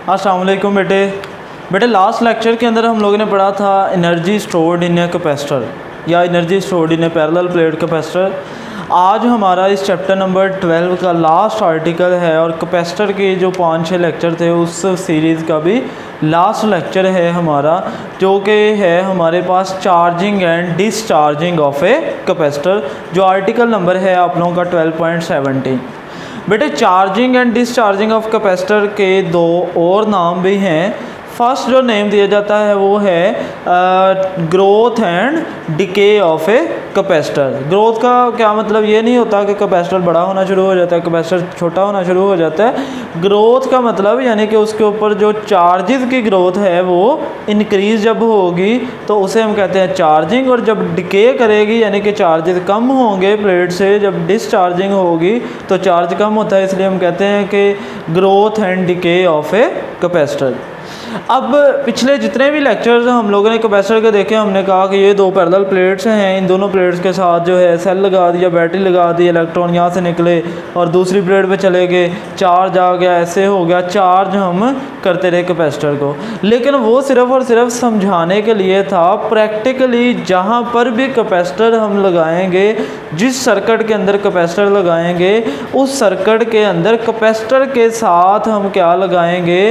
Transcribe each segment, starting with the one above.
अस्सलाम वालेकुम बेटे लास्ट लेक्चर के अंदर हम लोगों ने पढ़ा था energy stored in a capacitor या energy stored in a parallel plate capacitor. आज हमारा इस चैप्टर नंबर 12 का लास्ट आर्टिकल है और कैपेसिटर के जो 5-6 लेक्चर थे उस सीरीज़ का भी लास्ट लेक्चर है हमारा, जो कि है हमारे पास charging and discharging of a capacitor, जो आर्टिकल नंबर है आप लोगों का 12.17। बेटे charging and discharging of capacitor के दो और नाम भी हैं। फर्स्ट जो नेम दिया जाता है वो है growth and decay of a capacitor. Growth का क्या मतलब, ये नहीं होता कि कैपेसिटर बड़ा होना शुरू हो जाता है, कैपेसिटर छोटा होना शुरू हो जाता है। ग्रोथ का मतलब यानी कि उसके ऊपर जो चार्जेस की ग्रोथ है वो इंक्रीज जब होगी तो उसे हम कहते हैं चार्जिंग, और जब डिके करेगी यानी कि चार्जेस कम होंगे प्लेट से, जब डिस्चार्जिंग होगी तो चार्ज कम होता है, इसलिए हम कहते हैं कि growth and decay of a capacitor. अब पिछले जितने भी लेक्चर्स हम लोगों ने कैपेसिटर के देखे, हमने कहा कि ये दो पैरेलल प्लेट्स हैं, इन दोनों प्लेट्स के साथ जो है सेल लगा दिया, बैटरी लगा दी, इलेक्ट्रॉन यहाँ से निकले और दूसरी प्लेट पे चले गए, चार्ज आ गया, ऐसे हो गया, चार्ज हम करते रहे कैपेसिटर को। लेकिन वो सिर्फ और सिर्फ समझाने के लिए था। प्रैक्टिकली जहाँ पर भी कैपेसिटर हम लगाएंगे, जिस सर्किट के अंदर कैपेसिटर लगाएंगे, उस सर्किट के अंदर कैपेसिटर के साथ हम क्या लगाएंगे,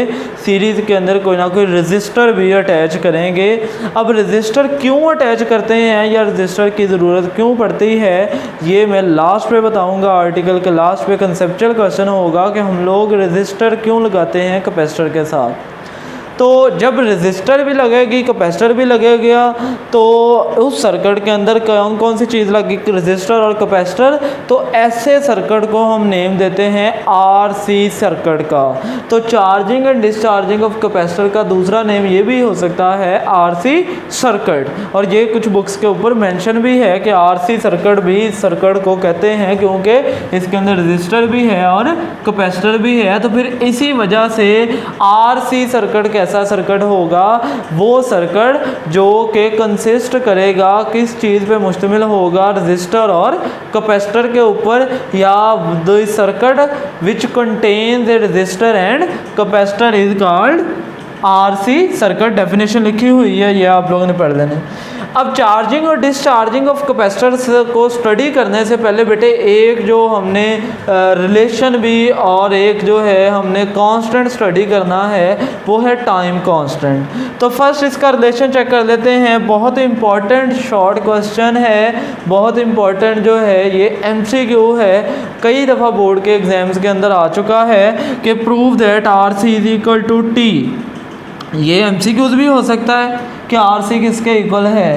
सीरीज़ के अंदर कोई ना कोई रेजिस्टर भी अटैच करेंगे। अब रेजिस्टर क्यों अटैच करते हैं या रेजिस्टर की ज़रूरत क्यों पड़ती है, ये मैं लास्ट पे बताऊंगा। आर्टिकल के लास्ट पे कंसेप्चुअल क्वेश्चन होगा कि हम लोग रेजिस्टर क्यों लगाते हैं कैपेसिटर के साथ। तो जब रेजिस्टर भी लगेगी कैपेसिटर भी लगेगा तो उस सर्किट के अंदर कौन कौन सी चीज़ लगी, रेजिस्टर और कैपेसिटर, तो ऐसे सर्किट को हम नेम देते हैं आरसी सर्किट का। तो charging and discharging of capacitor का दूसरा नेम ये भी हो सकता है आरसी सर्किट, और ये कुछ बुक्स के ऊपर मेंशन भी है कि आरसी सर्किट भी इस सर्किट को कहते हैं क्योंकि इसके अंदर रेजिस्टर भी है और कैपेसिटर भी है। तो फिर इसी वजह से आरसी सर्किट कैसा सर्किट होगा, वो सर्किट जो कि कंसिस्ट करेगा किस चीज़ पे मुश्तमिल होगा, रेजिस्टर और कैपेसिटर के ऊपर, या the circuit which contains a resistor and capacitor is called RC circuit. Definition लिखी हुई है, ये आप लोगों ने पढ़ लेना। अब चार्जिंग और डिस्चार्जिंग ऑफ कैपेसिटर्स को स्टडी करने से पहले बेटे एक जो हमने रिलेशन भी और एक जो है हमने कांस्टेंट स्टडी करना है वो है टाइम कांस्टेंट। तो फर्स्ट इसका रिलेशन चेक कर लेते हैं। बहुत इंपॉर्टेंट शॉर्ट क्वेश्चन है, बहुत इंपॉर्टेंट जो है ये एमसीक्यू है, कई दफ़ा बोर्ड के एग्जाम्स के अंदर आ चुका है कि prove that R C is equal to T. ये एमसीक्यूज भी हो सकता है कि आर सी किसके इक्वल है,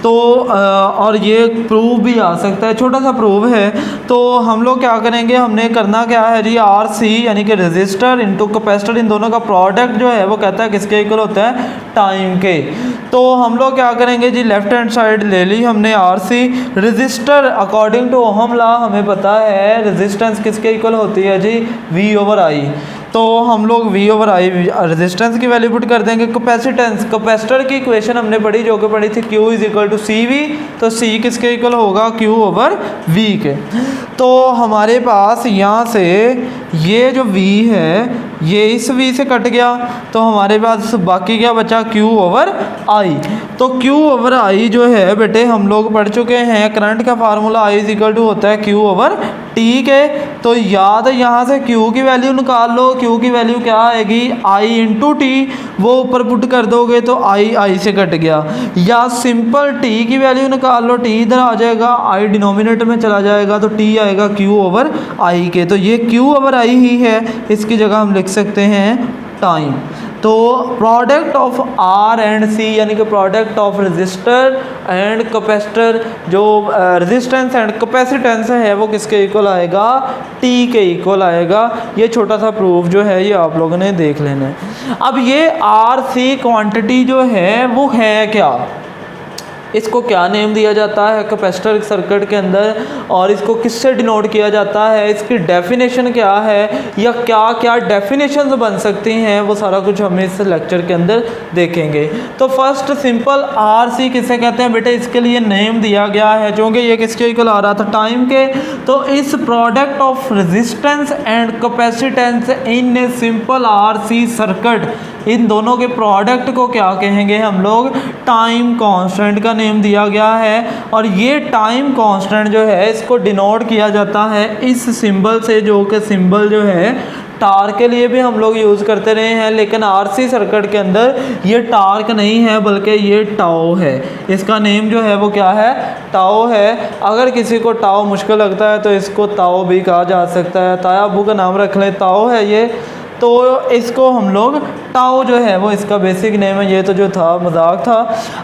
तो और ये प्रूव भी आ सकता है, छोटा सा प्रूव है। तो हम लोग क्या करेंगे, हमने करना क्या है जी, आर सी यानी कि रेजिस्टर इनटू कैपेसिटर, इन दोनों का प्रोडक्ट जो है वो कहता है किसके इक्वल होता है, टाइम के। तो हम लोग क्या करेंगे जी, लेफ्ट हैंड साइड ले ली हमने R C. Resistor according to Ohm law हमें पता है रेजिस्टेंस किसके इक्वल होती है जी, वी ओवर आई। तो हम लोग V ओवर आई रेजिस्टेंस की वैल्यू पुट कर देंगे। कैपेसिटेंस, कैपेसिटर की इक्वेशन हमने पढ़ी जो कि पढ़ी थी Q is equal to C V, तो C किसके इक्वल होगा, Q ओवर V के। तो हमारे पास यहाँ से ये जो V है ये इस V से कट गया, तो हमारे पास बाकी क्या बचा, Q ओवर I। तो Q ओवर I जो है बेटे हम लोग पढ़ चुके हैं, करंट का formula I is equal to होता है Q ओवर T के। तो याद यहाँ से Q की वैल्यू निकाल लो, Q की वैल्यू क्या आएगी, I इंटू टी, वो ऊपर पुट कर दोगे तो I से कट गया। या सिंपल T की वैल्यू निकाल लो, T इधर आ जाएगा, I डिनोमिनेटर में चला जाएगा तो T आएगा Q ओवर I के। तो ये Q ओवर I ही है, इसकी जगह हम लिख सकते हैं टाइम। तो product of R and C यानी कि product of resistor and capacitor, जो रेजिस्टेंस एंड कैपेसिटेंस है वो किसके इक्वल आएगा, टी के इक्वल आएगा। ये छोटा सा प्रूफ जो है ये आप लोगों ने देख लेना है। अब ये आर सी क्वांटिटी जो है वो है क्या, इसको क्या नेम दिया जाता है कैपेसिटर सर्किट के अंदर, और इसको किससे डिनोट किया जाता है, इसकी डेफिनेशन क्या है या क्या क्या डेफिनेशंस बन सकती हैं, वो सारा कुछ हम इस लेक्चर के अंदर देखेंगे। तो फर्स्ट सिंपल आरसी किसे कहते हैं बेटे, इसके लिए नेम दिया गया है क्योंकि ये किसके इक्वल आ रहा था, टाइम के। तो इस product of resistance and capacitance in a simple RC circuit, इन दोनों के प्रोडक्ट को क्या कहेंगे हम लोग, टाइम कांस्टेंट का नेम दिया गया है। और ये टाइम कांस्टेंट जो है इसको डिनोट किया जाता है इस सिंबल से, जो कि सिंबल जो है टार के लिए भी हम लोग यूज़ करते रहे हैं, लेकिन आरसी सर्किट के अंदर ये टार्क नहीं है बल्कि ये टाओ है। इसका नेम जो है वो क्या है, टाओ है। अगर किसी को टाओ मुश्किल लगता है तो इसको ताओ भी कहा जा सकता है। ताया अबू का नाम रख लें, ताओ है ये, तो इसको हम लोग टाओ जो है वो इसका बेसिक नेम है। ये तो जो था मजाक था।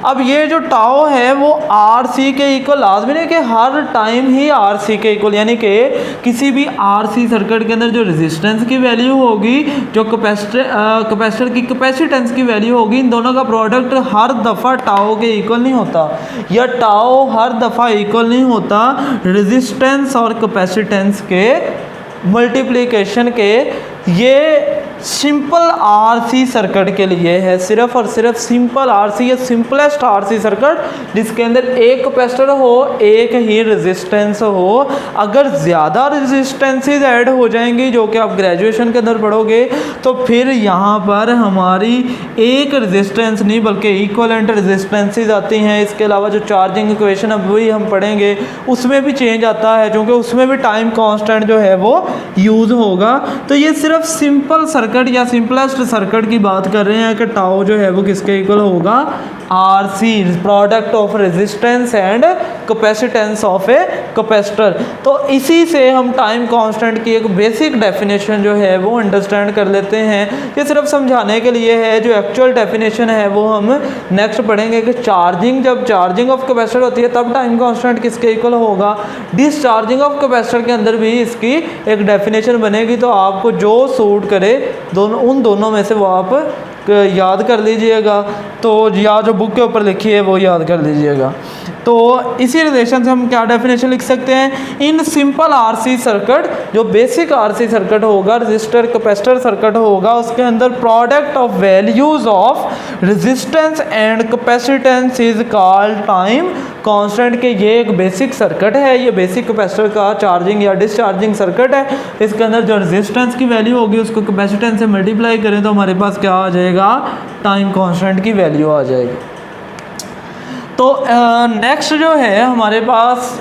अब ये जो टाओ है वो आरसी के इक्वल लाजमी नहीं कि हर टाइम ही आरसी के इक्वल, यानी कि किसी भी आरसी सर्किट के अंदर जो रेजिस्टेंस की वैल्यू होगी, जो कैपेसिटर की कैपेसिटेंस की वैल्यू होगी, इन दोनों का प्रोडक्ट हर दफ़ा टाओ के इक्वल नहीं होता, या टाओ हर दफ़ा इक्वल नहीं होता रेजिस्टेंस और कैपेसिटेंस के मल्टीप्लिकेशन के। ये सिंपल आरसी सर्किट के लिए है, सिर्फ और सिर्फ सिंपल आरसी या सिंपलेस्ट आरसी सर्किट जिसके अंदर एक कैपेसिटर हो, एक ही रेजिस्टेंस हो। अगर ज़्यादा रेजिस्टेंसेस ऐड हो जाएंगी, जो कि आप ग्रेजुएशन के अंदर पढ़ोगे, तो फिर यहाँ पर हमारी एक रेजिस्टेंस नहीं बल्कि इक्वलेंट रेजिस्टेंसेस आती हैं। इसके अलावा जो चार्जिंग इक्वेशन अभी हम पढ़ेंगे उसमें भी चेंज आता है, क्योंकि उसमें भी टाइम कांस्टेंट जो है वो यूज़ होगा। तो ये सिर्फ सिंपल सर्किट या सिंपलेस्ट सर्किट की बात कर रहे हैं कि टाउ जो है वो किसके इक्वल होगा, RC, product of resistance and capacitance of a capacitor. तो इसी से हम टाइम कांस्टेंट की एक बेसिक डेफिनेशन जो है वो अंडरस्टैंड कर लेते हैं। ये सिर्फ समझाने के लिए है, जो एक्चुअल डेफिनेशन है वो हम नेक्स्ट पढ़ेंगे कि चार्जिंग, जब चार्जिंग ऑफ कैपेसिटर होती है तब टाइम कांस्टेंट किसके इक्वल होगा। डिसचार्जिंग ऑफ कैपेसिटर के अंदर भी इसकी एक डेफिनेशन बनेगी, तो आपको जो सूट करे उन दोनों में से वो आप याद कर लीजिएगा। तो या जो बुक के ऊपर लिखी है वो याद कर लीजिएगा। तो इसी रिलेशन से हम क्या डेफिनेशन लिख सकते हैं, इन सिंपल आरसी सर्किट, जो बेसिक आरसी सर्किट होगा, रजिस्टर कैपेसिटर सर्किट होगा, उसके अंदर product of values of resistance and capacitance is called time constant. के ये एक बेसिक सर्किट है, ये बेसिक कैपेसिटर का चार्जिंग या डिस्चार्जिंग सर्किट है। इसके अंदर जो रेजिस्टेंस की वैल्यू होगी उसको कैपेसिटेंस से मल्टीप्लाई करें तो हमारे पास क्या आ जाएगा, टाइम कांस्टेंट की वैल्यू आ जाएगी। तो नेक्स्ट जो है हमारे पास,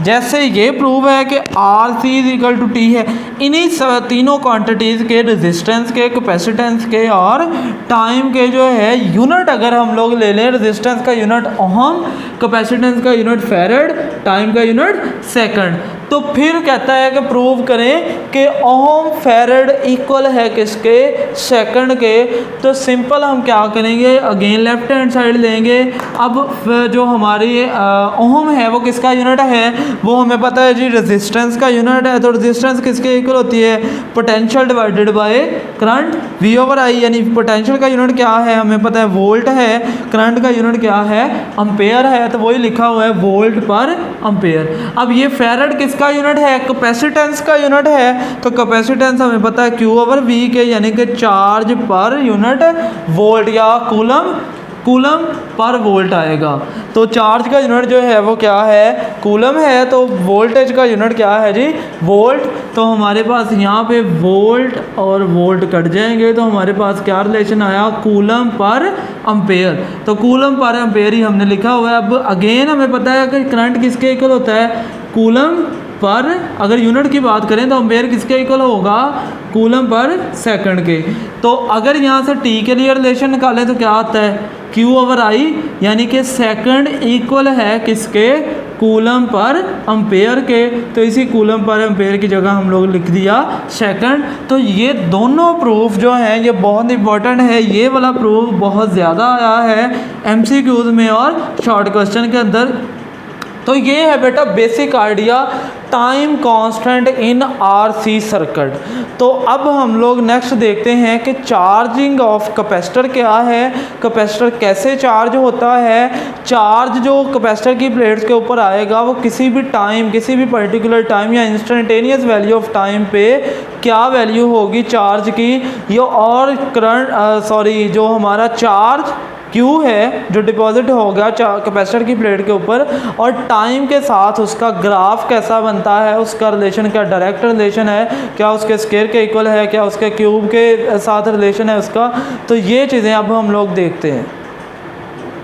जैसे ये प्रूव है कि R C is equal to T है, इन्हीं तीनों क्वांटिटीज़ के रेजिस्टेंस के, कैपेसिटेंस के और टाइम के जो है यूनिट अगर हम लोग ले लें, रेजिस्टेंस का यूनिट ओहम, कैपेसिटेंस का यूनिट फैरड, टाइम का यूनिट सेकंड, तो फिर कहता है कि प्रूव करें कि ओहम फैरड इक्वल है किसके, सेकंड के। तो सिंपल हम क्या करेंगे, अगेन लेफ्ट हैंड साइड लेंगे। अब जो हमारी ओहम है वो किसका यूनिट है, वो हमें पता है जी रेजिस्टेंस का यूनिट है। तो रेजिस्टेंस किसके इक्वल होती है, potential divided by current, V over I। यानी पोटेंशियल का यूनिट क्या है हमें पता है, वोल्ट है, करंट का यूनिट क्या है, एम्पेयर है, तो वही लिखा हुआ है वोल्ट पर एम्पेयर। अब ये फैरड किसका यूनिट है, कैपेसिटेंस का यूनिट है। तो कैपेसिटेंस हमें पता है Q ओवर V के, यानी कि चार्ज पर यूनिट वोल्ट या कूलम पर वोल्ट आएगा। तो चार्ज का यूनिट जो है वो क्या है, कूलम है। तो वोल्टेज का यूनिट क्या है जी, वोल्ट। तो हमारे पास यहाँ पे वोल्ट और वोल्ट कट जाएंगे, तो हमारे पास क्या रिलेशन आया, कूलम पर एम्पेयर। तो कूलम पर एम्पेयर ही हमने लिखा हुआ है। अब अगेन हमें पता है कि करंट किसके इक्वल होता है, कूलम पर, अगर यूनिट की बात करें तो एम्पेयर किसके इक्वल होगा, कूलम पर सेकंड के। तो अगर यहाँ से टी के लिए रिलेशन निकालें तो क्या आता है, Q ओवर I, यानी कि सेकंड इक्वल है किसके, कूलम पर एम्पेयर के। तो इसी कूलम पर एम्पेयर की जगह हम लोग लिख दिया सेकंड। तो ये दोनों प्रूफ जो हैं ये बहुत इंपॉर्टेंट है। ये वाला प्रूफ बहुत ज़्यादा आया है MCQs में और शॉर्ट क्वेश्चन के अंदर। तो ये है बेटा basic idea time constant in RC circuit. तो अब हम लोग नेक्स्ट देखते हैं कि चार्जिंग ऑफ कैपेसिटर क्या है, कैपेसिटर कैसे चार्ज होता है। चार्ज जो कैपेसिटर की प्लेट्स के ऊपर आएगा वो किसी भी टाइम, किसी भी पर्टिकुलर टाइम या इंस्टेंटेनियस वैल्यू ऑफ टाइम पे क्या वैल्यू होगी चार्ज की, ये और करंट जो हमारा चार्ज Q है जो डिपॉजिट होगा कैपेसिटर की प्लेट के ऊपर, और टाइम के साथ उसका ग्राफ कैसा बनता है, उसका रिलेशन क्या डायरेक्ट रिलेशन है, क्या उसके स्क्वायर के इक्वल है, क्या उसके क्यूब के साथ रिलेशन है उसका। तो ये चीज़ें अब हम लोग देखते हैं।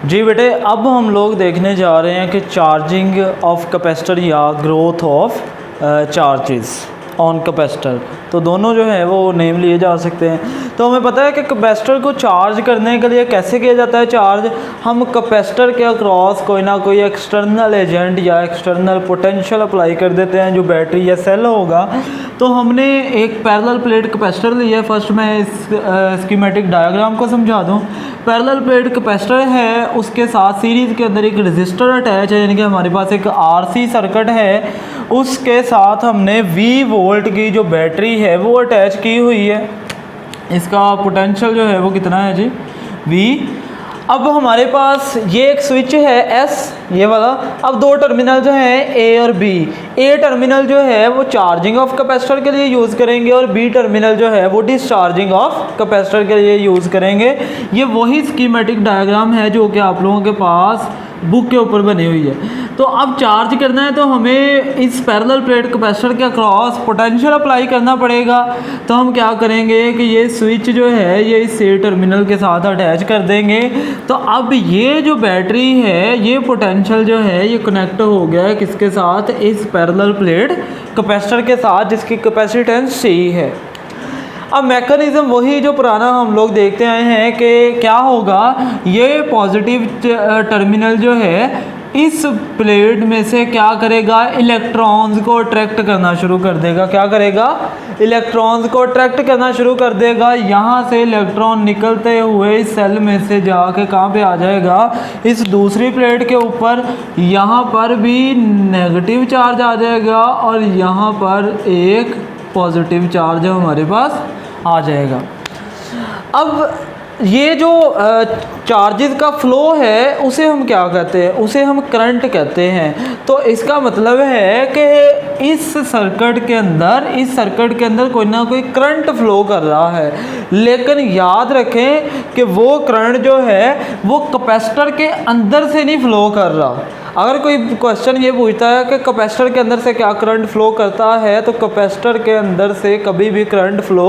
जी बेटे, अब हम लोग देखने जा रहे हैं कि चार्जिंग ऑफ कैपेसिटर या growth of charges on capacitor. तो दोनों जो है वो नेम लिए जा सकते हैं। तो हमें पता है कि कैपेसिटर को चार्ज करने के लिए कैसे किया जाता है चार्ज, हम कैपेसिटर के अक्रॉस कोई ना कोई एक्सटर्नल एजेंट या एक्सटर्नल पोटेंशियल अप्लाई कर देते हैं, जो बैटरी या सेल होगा। तो हमने एक पैरेलल प्लेट कैपेसिटर लिया है। फर्स्ट मैं इस स्कीमेटिक डायग्राम को समझा दूं। पैरेलल प्लेट कैपेसिटर है, उसके साथ सीरीज़ के अंदर एक रेजिस्टर अटैच है, यानी कि हमारे पास एक आरसी सर्किट है, उसके साथ हमने V वोल्ट की जो बैटरी है वो अटैच की हुई है। इसका पोटेंशियल जो है वो कितना है जी, V। अब हमारे पास ये एक स्विच है S, ये वाला। अब दो टर्मिनल जो हैं A और B। A टर्मिनल जो है वो चार्जिंग ऑफ कैपेसिटर के लिए यूज़ करेंगे और B टर्मिनल जो है वो डिस्चार्जिंग ऑफ कैपेसिटर के लिए यूज़ करेंगे। ये वही स्कीमेटिक डायग्राम है जो कि आप लोगों के पास बुक के ऊपर बनी हुई है। तो अब चार्ज करना है तो हमें इस पैरेलल प्लेट कैपेसिटर के अक्रॉस पोटेंशियल अप्लाई करना पड़ेगा। तो हम क्या करेंगे कि ये स्विच जो है ये इस A टर्मिनल के साथ अटैच कर देंगे। तो अब ये जो बैटरी है, ये पोटेंशियल जो है ये कनेक्ट हो गया है किसके साथ, इस पैरेलल प्लेट कैपेसिटर के साथ, जिसकी कैपेसिटेंस C है। अब मैकेनिज़्म वही जो पुराना हम लोग देखते आए हैं कि क्या होगा, ये पॉजिटिव टर्मिनल जो है इस प्लेट में से क्या करेगा, इलेक्ट्रॉन्स को अट्रैक्ट करना शुरू कर देगा। क्या करेगा, इलेक्ट्रॉन्स को अट्रैक्ट करना शुरू कर देगा। यहाँ से इलेक्ट्रॉन निकलते हुए इस सेल में से जाके कहाँ पे आ जाएगा, इस दूसरी प्लेट के ऊपर। यहाँ पर भी नेगेटिव चार्ज आ जाएगा और यहाँ पर एक पॉजिटिव चार्ज हमारे पास आ जाएगा। अब ये जो चार्जेस का फ्लो है उसे हम क्या कहते हैं, उसे हम करंट कहते हैं। तो इसका मतलब है कि इस सर्किट के अंदर कोई ना कोई करंट फ्लो कर रहा है, लेकिन याद रखें कि वो करंट जो है वो कैपेसिटर के अंदर से नहीं फ्लो कर रहा। अगर कोई क्वेश्चन ये पूछता है कि कैपेसिटर के अंदर से क्या करंट फ्लो करता है, तो कैपेसिटर के अंदर से कभी भी करंट फ्लो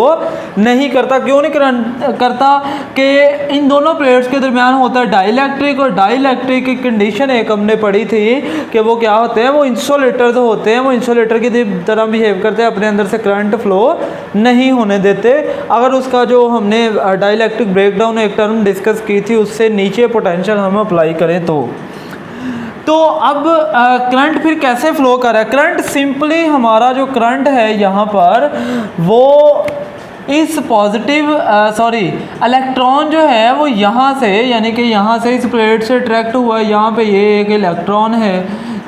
नहीं करता। क्यों नहीं करंट करता, कि इन दोनों प्लेट्स के दरमियान होता है डाइलेक्ट्रिक, और डाइलेक्ट्रिक की कंडीशन एक हमने पढ़ी थी कि वो क्या होते हैं, वो इंसुलेटर्स होते हैं, वो इंसुलेटर की तरह बिहेव करते हैं, अपने अंदर से करंट फ्लो नहीं होने देते। अगर उसका जो हमने डाइलेक्ट्रिक ब्रेकडाउन एक टर्म डिस्कस की थी उससे नीचे पोटेंशियल हम अप्लाई करें तो अब करंट फिर कैसे फ्लो कर रहा है। करंट सिंपली हमारा जो करंट है यहाँ पर वो इस इलेक्ट्रॉन जो है वो यहाँ से, यानी कि यहाँ से इस प्लेट से अट्रैक्ट हुआ है। यहाँ पे ये एक इलेक्ट्रॉन है,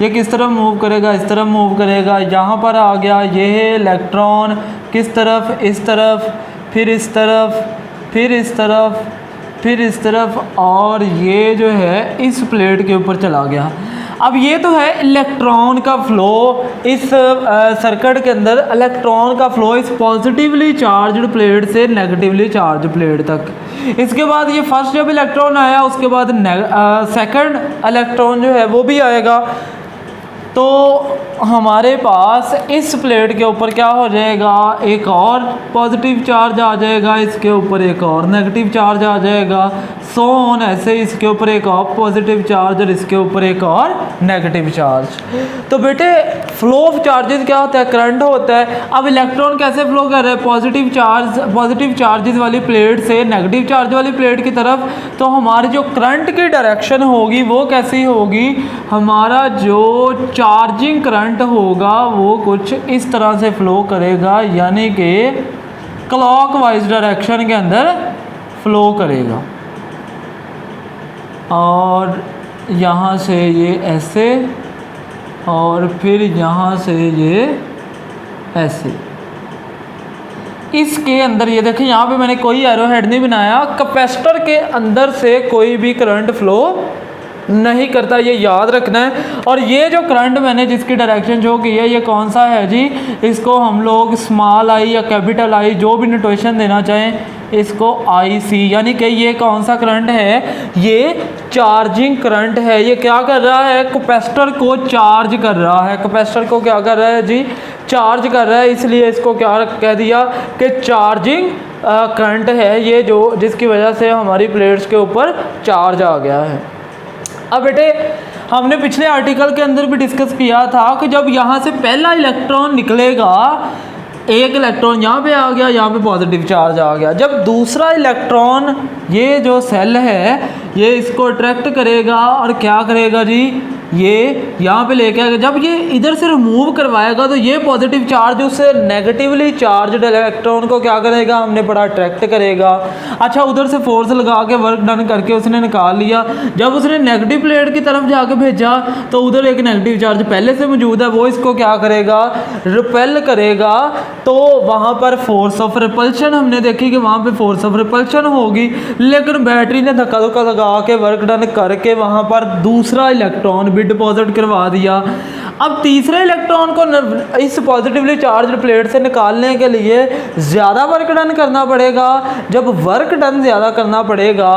ये किस तरफ मूव करेगा, इस तरफ मूव करेगा। यहाँ पर आ गया ये है इलेक्ट्रॉन, किस तरफ, इस तरफ, फिर इस तरफ, फिर इस तरफ, फिर इस तरफ, और ये जो है इस प्लेट के ऊपर चला गया। अब ये तो है इलेक्ट्रॉन का फ्लो इस सर्किट के अंदर, इलेक्ट्रॉन का फ्लो इस पॉजिटिवली चार्ज्ड प्लेट से नेगेटिवली चार्ज प्लेट तक। इसके बाद ये फर्स्ट जब इलेक्ट्रॉन आया उसके बाद सेकंड इलेक्ट्रॉन जो है वो भी आएगा। तो हमारे पास इस प्लेट के ऊपर क्या हो जाएगा, एक और पॉजिटिव चार्ज आ जाएगा, इसके ऊपर एक और नेगेटिव चार्ज आ जाएगा, सो ऑन, ऐसे इसके ऊपर एक और पॉजिटिव चार्ज और इसके ऊपर एक और नेगेटिव चार्ज। तो बेटे फ्लो ऑफ चार्जेस क्या होता है, करंट होता है। अब इलेक्ट्रॉन कैसे फ्लो कर रहा है, पॉजिटिव चार्जेस वाली प्लेट से नेगेटिव चार्ज वाली प्लेट की तरफ। तो हमारी जो करंट की डायरेक्शन होगी वो कैसी होगी, हमारा जो चार्जिंग करंट होगा वो कुछ इस तरह से फ्लो करेगा, यानी कि क्लॉकवाइज डायरेक्शन के अंदर फ्लो करेगा। और यहाँ से ये ऐसे और फिर यहाँ से ये ऐसे। इसके अंदर ये देखें, यहाँ पे मैंने कोई एरो हेड नहीं बनाया। कैपेसिटर के अंदर से कोई भी करंट फ्लो नहीं करता, ये याद रखना है। और ये जो करंट मैंने जिसकी डायरेक्शन शो की है, ये कौन सा है जी? इसको हम लोग स्मॉल आई या कैपिटल आई जो भी नोटेशन देना चाहें, इसको आई सी, यानी कि ये कौन सा करंट है? ये चार्जिंग करंट है। ये क्या कर रहा है? कैपेसिटर को चार्ज कर रहा है। कैपेसिटर को क्या कर रहा है जी? चार्ज कर रहा है। इसलिए इसको क्या कह दिया कि चार्जिंग करंट है ये, जो जिसकी वजह से हमारी प्लेट्स के ऊपर चार्ज आ गया है। अब बेटे हमने पिछले आर्टिकल के अंदर भी डिस्कस किया था कि जब यहाँ से पहला इलेक्ट्रॉन निकलेगा, एक इलेक्ट्रॉन यहाँ पे आ गया, यहाँ पे पॉजिटिव चार्ज आ गया। जब दूसरा इलेक्ट्रॉन, ये जो सेल है, ये इसको अट्रैक्ट करेगा और क्या करेगा जी? ये यहाँ पे लेके आएगा। जब ये इधर से रिमूव करवाएगा तो ये पॉजिटिव चार्ज उससे नेगेटिवली चार्जड इलेक्ट्रॉन को क्या करेगा? हमने पढ़ा अट्रैक्ट करेगा। अच्छा, उधर से फोर्स लगा के वर्क डन करके उसने निकाल लिया। जब उसने नेगेटिव प्लेट की तरफ जाके भेजा तो उधर एक नेगेटिव चार्ज पहले से मौजूद है, वो इसको क्या करेगा? रिपेल करेगा। तो वहाँ पर फोर्स ऑफ रिपल्शन हमने देखी कि वहाँ पे फोर्स ऑफ रिपल्शन होगी, लेकिन बैटरी ने धक्का धक्का लगा के वर्क डन करके वहाँ पर दूसरा इलेक्ट्रॉन भी डिपॉजिट करवा दिया। अब तीसरे इलेक्ट्रॉन को इस पॉजिटिवली चार्ज प्लेट से निकालने के लिए ज़्यादा वर्क डन करना पड़ेगा। जब वर्क डन ज़्यादा करना पड़ेगा,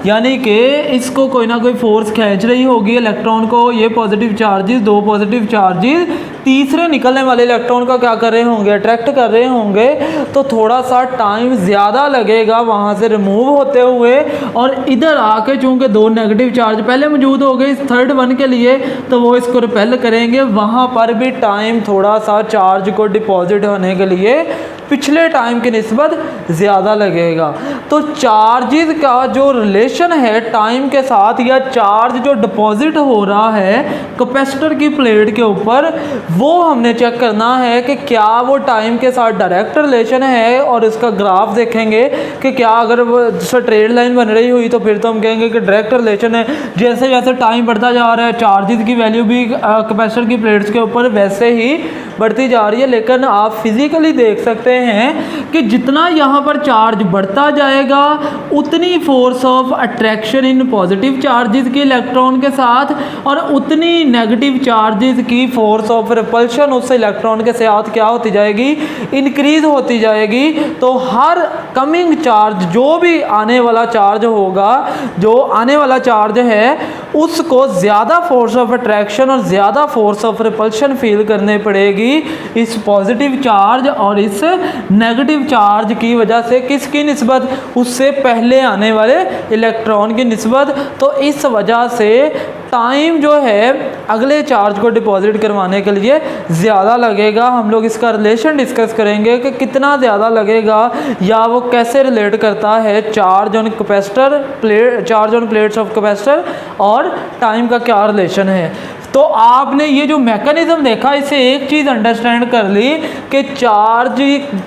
यानी कि इसको कोई ना कोई फोर्स खींच रही होगी इलेक्ट्रॉन को, ये पॉजिटिव चार्जेस, दो पॉजिटिव चार्जेस तीसरे निकलने वाले इलेक्ट्रॉन का क्या कर रहे होंगे? अट्रैक्ट कर रहे होंगे। तो थोड़ा सा टाइम ज़्यादा लगेगा वहाँ से रिमूव होते हुए, और इधर आके चूँकि दो नेगेटिव चार्ज पहले मौजूद हो गए इस थर्ड वन के लिए, तो वो इसको रिपेल करेंगे। वहाँ पर भी टाइम थोड़ा सा चार्ज को डिपॉजिट होने के लिए पिछले टाइम की निस्बत ज़्यादा लगेगा। तो चार्जेस का जो रिलेशन है टाइम के साथ, या चार्ज जो डिपॉजिट हो रहा है कैपेसिटर की प्लेट के ऊपर, वो हमने चेक करना है कि क्या वो टाइम के साथ डायरेक्ट रिलेशन है। और इसका ग्राफ देखेंगे कि क्या अगर वो स्ट्रेट लाइन बन रही हुई तो फिर तो हम कहेंगे कि डायरेक्ट रिलेशन है। जैसे जैसे टाइम बढ़ता जा रहा है, चार्जेस की वैल्यू भी कैपेसिटर की प्लेट्स के ऊपर वैसे ही बढ़ती जा रही है। लेकिन आप फिजिकली देख सकते हैं कि जितना यहाँ पर चार्ज बढ़ता जाएगा, उतनी force of attraction in positive charges की इलेक्ट्रॉन के साथ, और उतनी नेगेटिव चार्जेस की फोर्स ऑफ रिपल्शन उस इलेक्ट्रॉन के साथ क्या होती जाएगी? इंक्रीज होती जाएगी। तो हर कमिंग चार्ज, जो भी आने वाला चार्ज होगा, जो आने वाला चार्ज है, उसको ज़्यादा फोर्स ऑफ अट्रैक्शन और ज़्यादा फोर्स ऑफ रिपल्शन फील करने पड़ेगी इस पॉजिटिव चार्ज और इस नेगेटिव चार्ज की वजह से। किसकी निस्बत? उससे पहले आने वाले इलेक्ट्रॉन की निस्बत। तो इस वजह से टाइम जो है अगले चार्ज को डिपॉजिट करवाने के लिए ज़्यादा लगेगा। हम लोग इसका रिलेशन डिस्कस करेंगे कि कितना ज़्यादा लगेगा, या वो कैसे रिलेट करता है charge on capacitor charge on plates of capacitor और टाइम का क्या रिलेशन है। तो आपने ये जो मैकेनिज्म देखा, इससे एक चीज़ अंडरस्टैंड कर ली कि चार्ज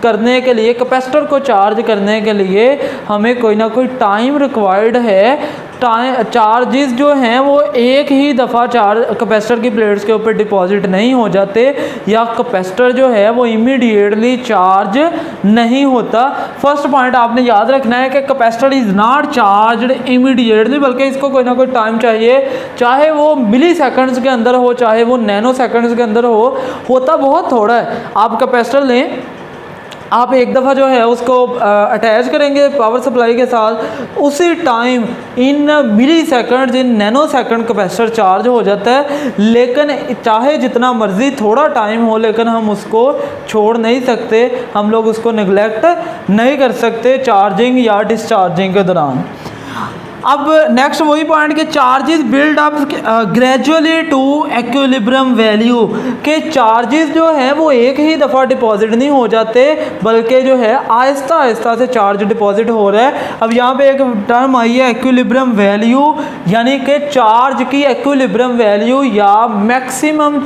करने के लिए, कैपेसिटर को चार्ज करने के लिए हमें कोई ना कोई टाइम रिक्वायर्ड है। चार्जेस जो हैं वो एक ही दफ़ा कैपेसिटर की प्लेट्स के ऊपर डिपॉजिट नहीं हो जाते, या कैपेसिटर जो है वो इमीडिएटली चार्ज नहीं होता। फर्स्ट पॉइंट आपने याद रखना है कि capacitor is not charged immediately, बल्कि इसको कोई ना कोई टाइम चाहिए, चाहे वो मिली सेकेंड्स के अंदर हो, चाहे वो नैनो सेकेंड्स के अंदर हो। होता बहुत थोड़ा है। आप कैपेसिटर लें, आप एक दफ़ा जो है उसको अटैच करेंगे पावर सप्लाई के साथ, उसी time in millisecond, in nanosecond capacitor charge हो जाता है। लेकिन चाहे जितना मर्ज़ी थोड़ा टाइम हो, लेकिन हम उसको छोड़ नहीं सकते, हम लोग उसको निगलेक्ट नहीं कर सकते चार्जिंग या डिस्चार्जिंग के दौरान। अब नेक्स्ट वही पॉइंट कि charges build up gradually to equilibrium value, के चार्जेस जो हैं वो एक ही दफ़ा डिपॉजिट नहीं हो जाते, बल्कि जो है आहिस्ता आहिस्ता से चार्ज डिपॉजिट हो रहा है। अब यहाँ पे एक टर्म आई है इक्विलिब्रियम वैल्यू, यानी कि चार्ज की इक्विलिब्रियम वैल्यू या maximum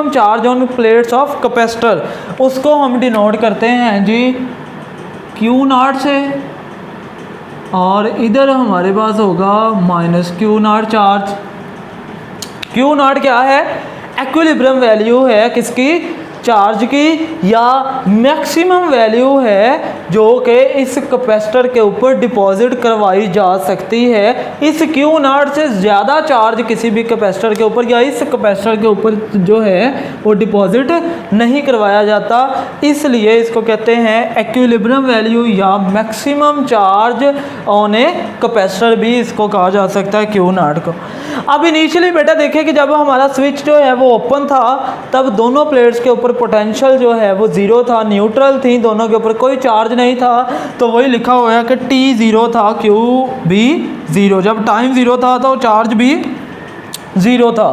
charge on plates of capacitor, उसको हम डिनोट करते हैं जी Q0 से, और इधर हमारे पास होगा -Q0 चार्ज। क्यू नॉट क्या है, इक्विलिब्रियम वैल्यू है किसकी, चार्ज की, या मैक्सिमम वैल्यू है जो कि इस कैपेसिटर के ऊपर डिपॉजिट करवाई जा सकती है। इस क्यू नॉट से ज़्यादा चार्ज किसी भी कैपेसिटर के ऊपर या इस कैपेसिटर के ऊपर जो है वो डिपॉजिट नहीं करवाया जाता, इसलिए इसको कहते हैं इक्विलिब्रियम वैल्यू या maximum charge on a capacitor, भी इसको कहा जा सकता है क्यू नॉट को। अब इनिशियली बेटा देखिए कि जब हमारा स्विच जो है वो ओपन था तब दोनों प्लेट्स के ऊपर पोटेंशियल जो है वो ज़ीरो था, न्यूट्रल थी, दोनों के ऊपर कोई चार्ज नहीं था, तो वही लिखा हुआ है कि T ज़ीरो था, Q भी ज़ीरो। जब टाइम ज़ीरो था तो चार्ज भी ज़ीरो था।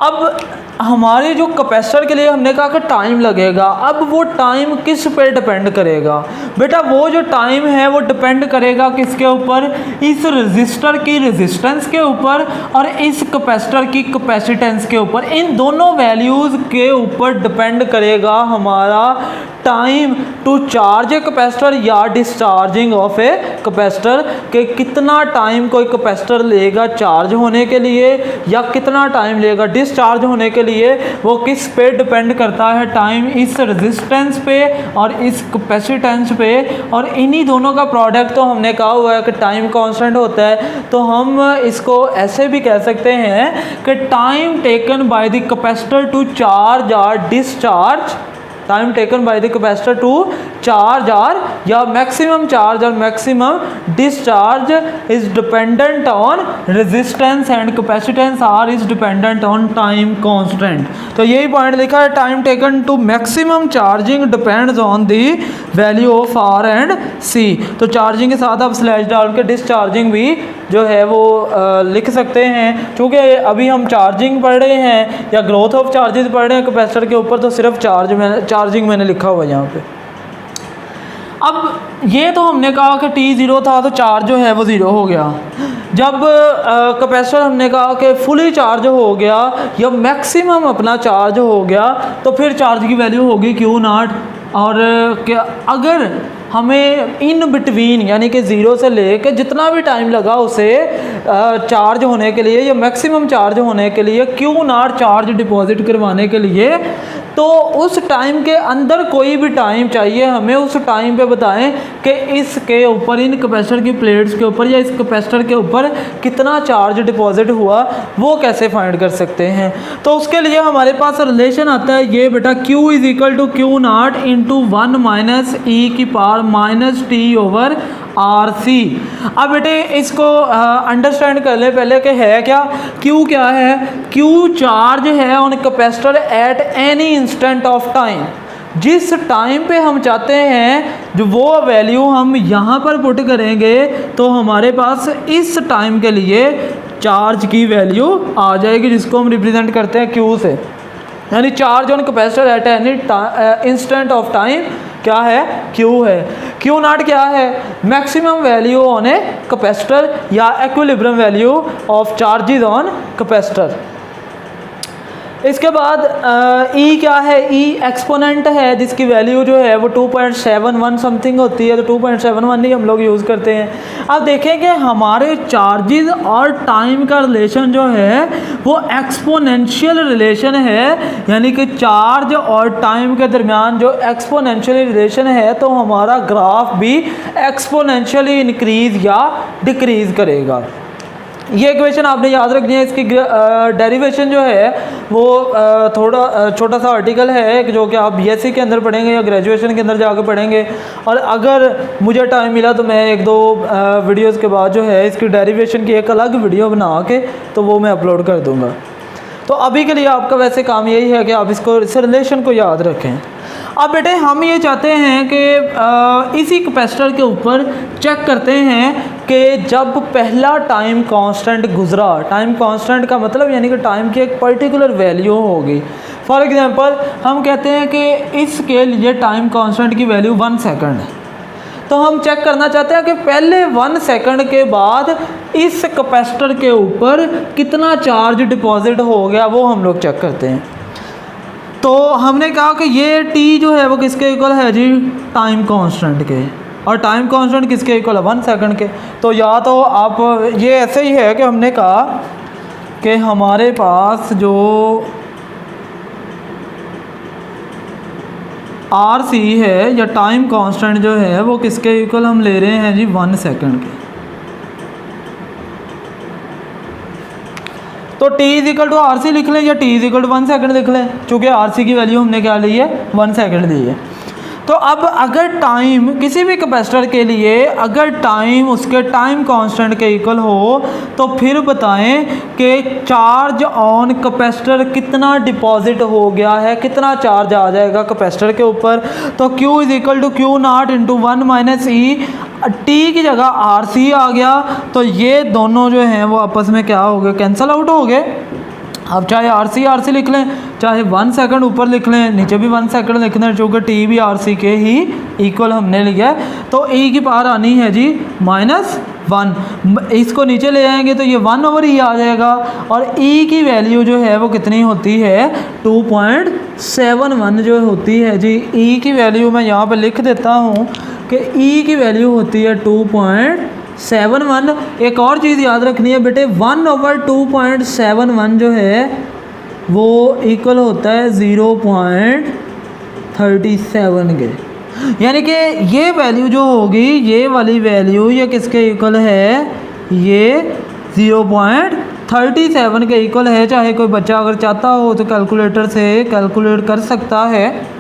अब हमारे जो कैपेसिटर के लिए हमने कहा कि टाइम लगेगा, अब वो टाइम किस पे डिपेंड करेगा बेटा, वो जो टाइम है वो डिपेंड करेगा किसके ऊपर, इस रजिस्टर की रेजिस्टेंस के ऊपर और इस कैपेसिटर की कैपेसिटेंस के ऊपर। इन दोनों वैल्यूज़ के ऊपर डिपेंड करेगा हमारा time to charge a capacitor या डिस्चार्जिंग ऑफ ए कैपेसिटर, के कितना टाइम कोई कैपेसिटर लेगा चार्ज होने के लिए या कितना टाइम लेगा डिस्चार्ज होने के लिए, वो किस पे डिपेंड करता है, टाइम इस रेजिस्टेंस पे और इस कैपेसिटेंस पे। और इन्हीं दोनों का प्रोडक्ट तो हमने कहा हुआ है कि टाइम कांस्टेंट होता है, तो हम इसको ऐसे भी कह सकते हैं कि time taken by the capacitor to charge और discharge, time taken by the capacitor to charge or या मैक्सिमम चार्ज और maximum discharge is dependent on resistance and capacitance or is dependent on time constant. तो यही point लिखा है, time taken to maximum charging depends on the value of R and C. तो चार्जिंग के साथ आप स्लैश डाल के डिस्चार्जिंग भी जो है वो लिख सकते हैं। चूँकि अभी हम चार्जिंग पढ़ रहे हैं या ग्रोथ ऑफ चार्जेस पढ़ रहे हैं कैपेसिटर के ऊपर, तो सिर्फ चार्जिंग मैंने लिखा हुआ है यहाँ पे। अब ये तो हमने कहा कि T ज़ीरो था तो चार्ज जो है वो ज़ीरो हो गया। जब कैपेसिटर हमने कहा कि फुली चार्ज हो गया या मैक्सिमम अपना चार्ज हो गया तो फिर चार्ज की वैल्यू होगी क्यू नॉट। और क्या अगर हमें इन बिटवीन यानी कि ज़ीरो से लेकर जितना भी टाइम लगा उसे चार्ज होने के लिए या मैक्सिमम चार्ज होने के लिए क्यू नॉट चार्ज डिपॉजिट करवाने के लिए, तो उस टाइम के अंदर कोई भी टाइम चाहिए हमें, उस टाइम पे बताएं कि इसके ऊपर इन कैपेसिटर की प्लेट्स के ऊपर या इस कैपेसिटर के ऊपर कितना चार्ज डिपॉजिट हुआ, वो कैसे फाइंड कर सकते हैं। तो उसके लिए हमारे पास रिलेशन आता है ये बेटा, Q is equal to Q naught into 1 minus e की power minus T over R C. अब बेटे इसको अंडरस्टैंड कर ले पहले कि है क्या, Q क्या है, Q चार्ज है on capacitor at any instant of time. जिस टाइम पे हम चाहते हैं जो वो वैल्यू हम यहाँ पर पुट करेंगे तो हमारे पास इस टाइम के लिए चार्ज की वैल्यू आ जाएगी, जिसको हम रिप्रेजेंट करते हैं Q से। यानी charge on capacitor at any instant of time क्या है, Q है। Q नॉट क्या है, maximum value on a capacitor या equilibrium value of charges on capacitor. इसके बाद E क्या है, E एक्सपोनेंट है जिसकी वैल्यू जो है वो 2.71 समथिंग होती है, तो 2.71 ही हम लोग यूज़ करते हैं। अब देखें कि हमारे चार्जेस और टाइम का रिलेशन जो है वो एक्सपोनेंशियल रिलेशन है, यानी कि चार्ज और टाइम के दरमियान जो एक्सपोनेंशियल रिलेशन है तो हमारा ग्राफ भी एक्सपोनेंशियली इंक्रीज या डिक्रीज करेगा। ये इक्वेशन आपने याद रखनी है। इसकी डेरिवेशन जो है वो थोड़ा छोटा सा आर्टिकल है जो कि आप बीएससी के अंदर पढ़ेंगे या ग्रेजुएशन के अंदर जाकर पढ़ेंगे, और अगर मुझे टाइम मिला तो मैं एक दो वीडियोस के बाद जो है इसकी डेरिवेशन की एक अलग वीडियो बना के तो वो मैं अपलोड कर दूंगा। तो अभी के लिए आपका वैसे काम यही है कि आप इस रिलेशन को याद रखें। अब बेटे हम ये चाहते हैं कि इसी कैपेसिटर के ऊपर चेक करते हैं कि जब पहला टाइम कांस्टेंट गुजरा, टाइम कांस्टेंट का मतलब यानी कि टाइम की एक पर्टिकुलर वैल्यू होगी। फॉर एग्जांपल हम कहते हैं कि इसके लिए टाइम कांस्टेंट की वैल्यू 1 सेकंड है, तो हम चेक करना चाहते हैं कि पहले 1 सेकंड के बाद इस कैपेसिटर के ऊपर कितना चार्ज डिपॉजिट हो गया, वो हम लोग चेक करते हैं। तो हमने कहा कि ये T जो है वो किसके इक्वल है जी, टाइम कांस्टेंट के, और टाइम कांस्टेंट किसके इक्वल है, 1 सेकंड के। तो या तो आप ये ऐसे ही है कि हमने कहा कि हमारे पास जो आर सी है या टाइम कांस्टेंट जो है वो किसके इक्वल हम ले रहे हैं जी 1 सेकंड के। तो t is equal to R C लिख लें या t is equal to 1 second लिख लें, चूँकि आर सी की वैल्यू हमने क्या ली है 1 सेकंड ली है। तो अब अगर टाइम किसी भी कैपेसिटर के लिए अगर टाइम उसके टाइम कांस्टेंट के इक्वल हो तो फिर बताएं कि चार्ज ऑन कैपेसिटर कितना डिपॉजिट हो गया है, कितना चार्ज आ जाएगा कैपेसिटर के ऊपर। तो Q is equal to Q naught into 1 minus e, T की जगह आर सी आ गया। तो ये दोनों जो हैं वो आपस में क्या हो गए, कैंसल आउट हो गए। अब चाहे आर सी लिख लें, चाहे 1 सेकंड ऊपर लिख लें, नीचे भी 1 सेकंड लिखना है, चूँकि टी भी आर सी के ही इक्वल हमने लिया है। तो ई की पावर आनी है जी -1, इसको नीचे ले आएंगे तो ये 1 ओवर ई आ जाएगा। और ई की वैल्यू जो है वो कितनी होती है 2.71 जो होती है जी। ई की वैल्यू मैं यहाँ पे लिख देता हूँ कि ई की वैल्यू होती है 2.71। एक और चीज़ याद रखनी है बेटे, 1 ओवर 2.71 जो है वो इक्वल होता है 0.37 के। यानी कि ये वैल्यू जो होगी, ये वाली वैल्यू ये किसके इक्वल है, ये 0.37 के इक्वल है। चाहे कोई बच्चा अगर चाहता हो तो कैलकुलेटर से कैलकुलेट कर सकता है।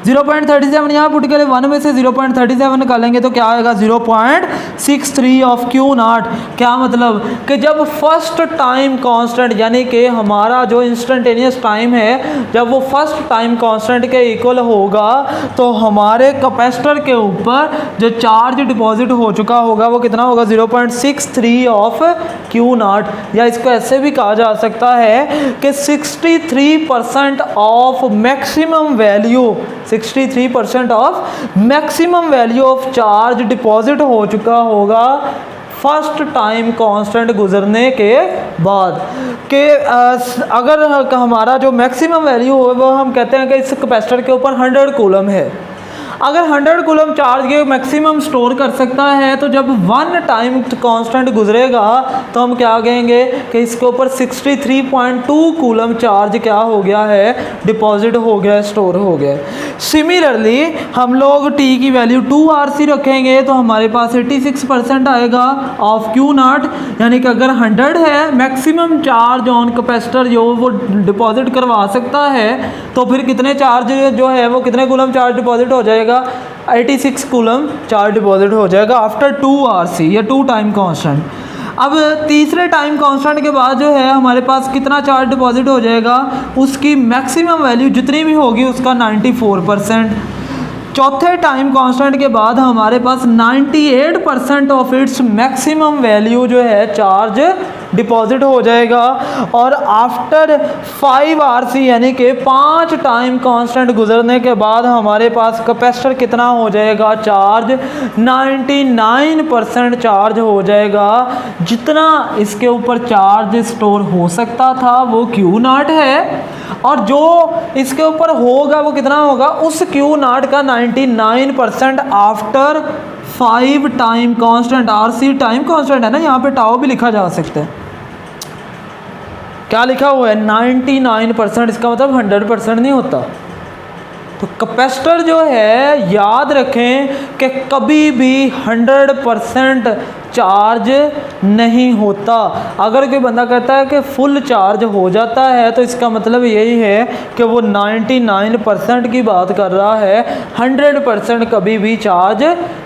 0.37 यहाँ पुट करें, 1 में से 0.37 निकालेंगे तो क्या आएगा 0.63 ऑफ क्यू नाट। क्या मतलब कि जब फर्स्ट टाइम कांस्टेंट यानी कि हमारा जो इंस्टेंटेनियस टाइम है जब वो फर्स्ट टाइम कांस्टेंट के इक्वल होगा तो हमारे कैपेसिटर के ऊपर जो चार्ज डिपॉजिट हो चुका होगा वो कितना होगा 0.63 ऑफ क्यू नाट। या इसको ऐसे भी कहा जा सकता है कि 63% of maximum value 63% of maximum value of charge deposit हो चुका होगा फर्स्ट टाइम कांस्टेंट गुजरने के बाद। कि अगर हमारा जो मैक्सिमम वैल्यू हो वो हम कहते हैं कि इस कैपेसिटर के ऊपर 100 कूलम है। अगर 100 कूलम चार्ज के मैक्सिमम स्टोर कर सकता है तो जब 1 टाइम कांस्टेंट गुजरेगा तो हम क्या कहेंगे कि इसके ऊपर 63.2 कूलम चार्ज क्या हो गया है, डिपॉजिट हो गया, स्टोर हो गया। सिमिलरली हम लोग t की वैल्यू 2RC रखेंगे तो हमारे पास 86% आएगा ऑफ क्यू नाट। यानी कि अगर 100 है मैक्सिमम चार्ज ऑन कैपेसिटर जो वो डिपॉजिट करवा सकता है तो फिर कितने चार्ज जो है वो कितने कूलम चार्ज डिपॉजिट हो जाएगा 86 कूलम चार्ज डिपॉजिट हो जाएगा आफ्टर 2RC या 2 टाइम कांस्टेंट। अब तीसरे टाइम कांस्टेंट के बाद जो है हमारे पास कितना चार्ज डिपॉजिट हो जाएगा, उसकी मैक्सिमम वैल्यू जितनी भी होगी उसका 94%। चौथे टाइम कांस्टेंट के बाद हमारे पास 98% ऑफ इट्स मैक्सिमम वैल्यू जो है चार्ज डिपॉजिट हो जाएगा। और आफ्टर 5RC यानी कि 5 टाइम कांस्टेंट गुजरने के बाद हमारे पास कैपेसिटर कितना हो जाएगा चार्ज 99% चार्ज हो जाएगा। जितना इसके ऊपर चार्ज स्टोर हो सकता था वो क्यू नाट है और जो इसके ऊपर होगा वो कितना होगा, उस क्यू नाट का 99% after 5 time constant. RC time constant है ना, यहाँ पे टाउ भी लिखा जा सकता है। क्या लिखा हुआ है 99%, इसका मतलब 100% नहीं होता। तो कैपेसिटर जो है याद रखें कि कभी भी 100% चार्ज नहीं होता। अगर कोई बंदा कहता है कि फुल चार्ज हो जाता है तो इसका मतलब यही है कि वो 99% की बात कर रहा है, 100% कभी भी चार्ज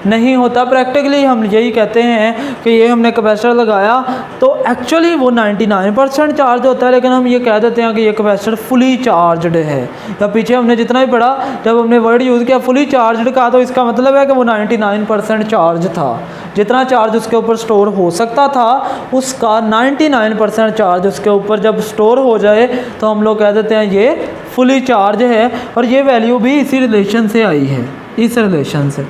नहीं होता। प्रैक्टिकली हम यही कहते हैं कि ये हमने कैपेसिटर लगाया तो एक्चुअली वो 99% चार्ज होता है, लेकिन हम ये कह देते हैं कि ये कैपेसिटर फुली चार्जड है। या पीछे हमने जितना भी पढ़ा जब हमने वर्ड यूज़ किया फुली चार्जड का तो इसका मतलब है कि वो 99% चार्ज था। जितना चार्ज उसके ऊपर स्टोर हो सकता था उसका 99% चार्ज उसके ऊपर जब स्टोर हो जाए तो हम लोग कह देते हैं ये फुली चार्ज है। और ये वैल्यू भी इसी रिलेशन से आई है, इस रिलेशन से।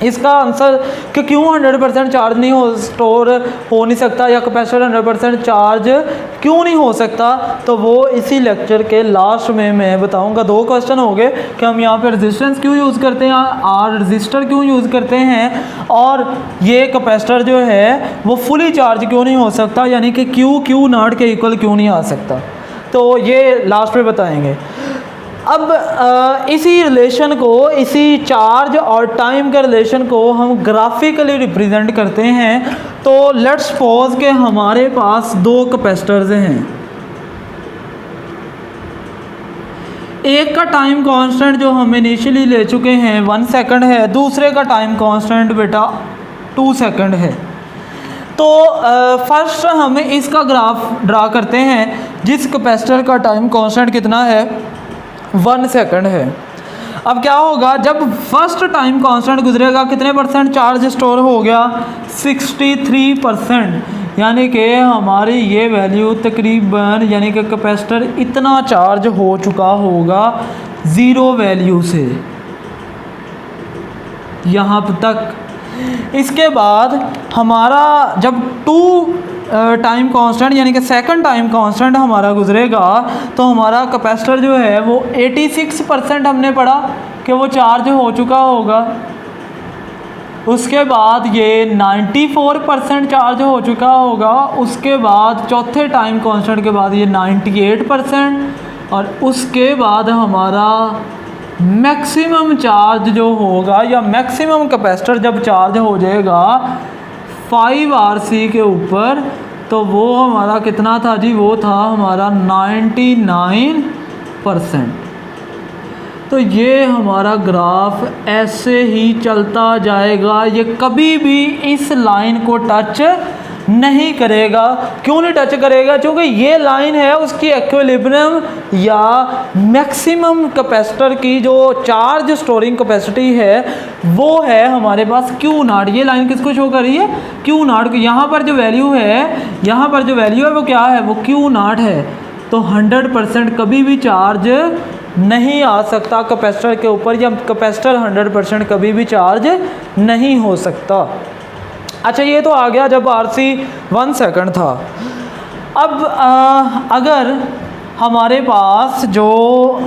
इसका आंसर कि क्यों 100% चार्ज नहीं हो स्टोर हो नहीं सकता या कैपेसिटर 100% चार्ज क्यों नहीं हो सकता, तो वो इसी लेक्चर के लास्ट में मैं बताऊंगा। 2 क्वेश्चन हो गए कि हम यहाँ पे रेजिस्टेंस क्यों यूज़ करते हैं, आर रजिस्टर क्यों यूज़ करते हैं, और ये कैपेसिटर जो है वो फुली चार्ज क्यों नहीं हो सकता, यानी कि क्यू नॉट के इक्वल क्यों नहीं आ सकता, तो ये लास्ट में बताएंगे। अब इसी रिलेशन को, इसी चार्ज और टाइम के रिलेशन को हम ग्राफिकली रिप्रेजेंट करते हैं। तो लेट्स सपोज के हमारे पास 2 कैपेसिटर्स हैं, एक का टाइम कांस्टेंट जो हम इनिशियली ले चुके हैं 1 सेकंड है, दूसरे का टाइम कांस्टेंट बेटा 2 सेकंड है। तो फर्स्ट हम इसका ग्राफ ड्रा करते हैं जिस कैपेसिटर का टाइम कांस्टेंट कितना है 1 सेकंड है। अब क्या होगा, जब फर्स्ट टाइम कांस्टेंट गुजरेगा कितने परसेंट चार्ज स्टोर हो गया 63%, यानी कि हमारी ये वैल्यू तकरीबन, यानी कि कैपेसिटर इतना चार्ज हो चुका होगा 0 वैल्यू से यहाँ तक। इसके बाद हमारा जब 2 टाइम कांस्टेंट यानी कि सेकंड टाइम कांस्टेंट हमारा गुजरेगा तो हमारा कैपेसिटर जो है वो 86% हमने पढ़ा कि वो चार्ज हो चुका होगा। उसके बाद ये 94% चार्ज हो चुका होगा। उसके बाद चौथे टाइम कांस्टेंट के बाद ये 98%, और उसके बाद हमारा मैक्सिमम चार्ज जो होगा या मैक्सिमम कैपेसिटर जब चार्ज हो जाएगा 5 RC के ऊपर, तो वो हमारा कितना था जी, वो था हमारा 99%। तो ये हमारा ग्राफ ऐसे ही चलता जाएगा, ये कभी भी इस लाइन को टच नहीं करेगा। क्यों नहीं टच करेगा, क्योंकि ये लाइन है उसकी इक्विलिब्रियम या मैक्सिमम कैपेसिटर की जो चार्ज स्टोरिंग कैपेसिटी है वो है हमारे पास क्यू नॉट। ये लाइन किसको शो कर रही है, क्यू नॉट को। यहाँ पर जो वैल्यू है, यहाँ पर जो वैल्यू है वो क्या है, वो क्यू नॉट है। तो 100% कभी भी चार्ज नहीं आ सकता कैपेसिटर के ऊपर, या कैपेसिटर 100% कभी भी चार्ज नहीं हो सकता। अच्छा, ये तो आ गया जब RC 1 सेकंड था। अब अगर हमारे पास जो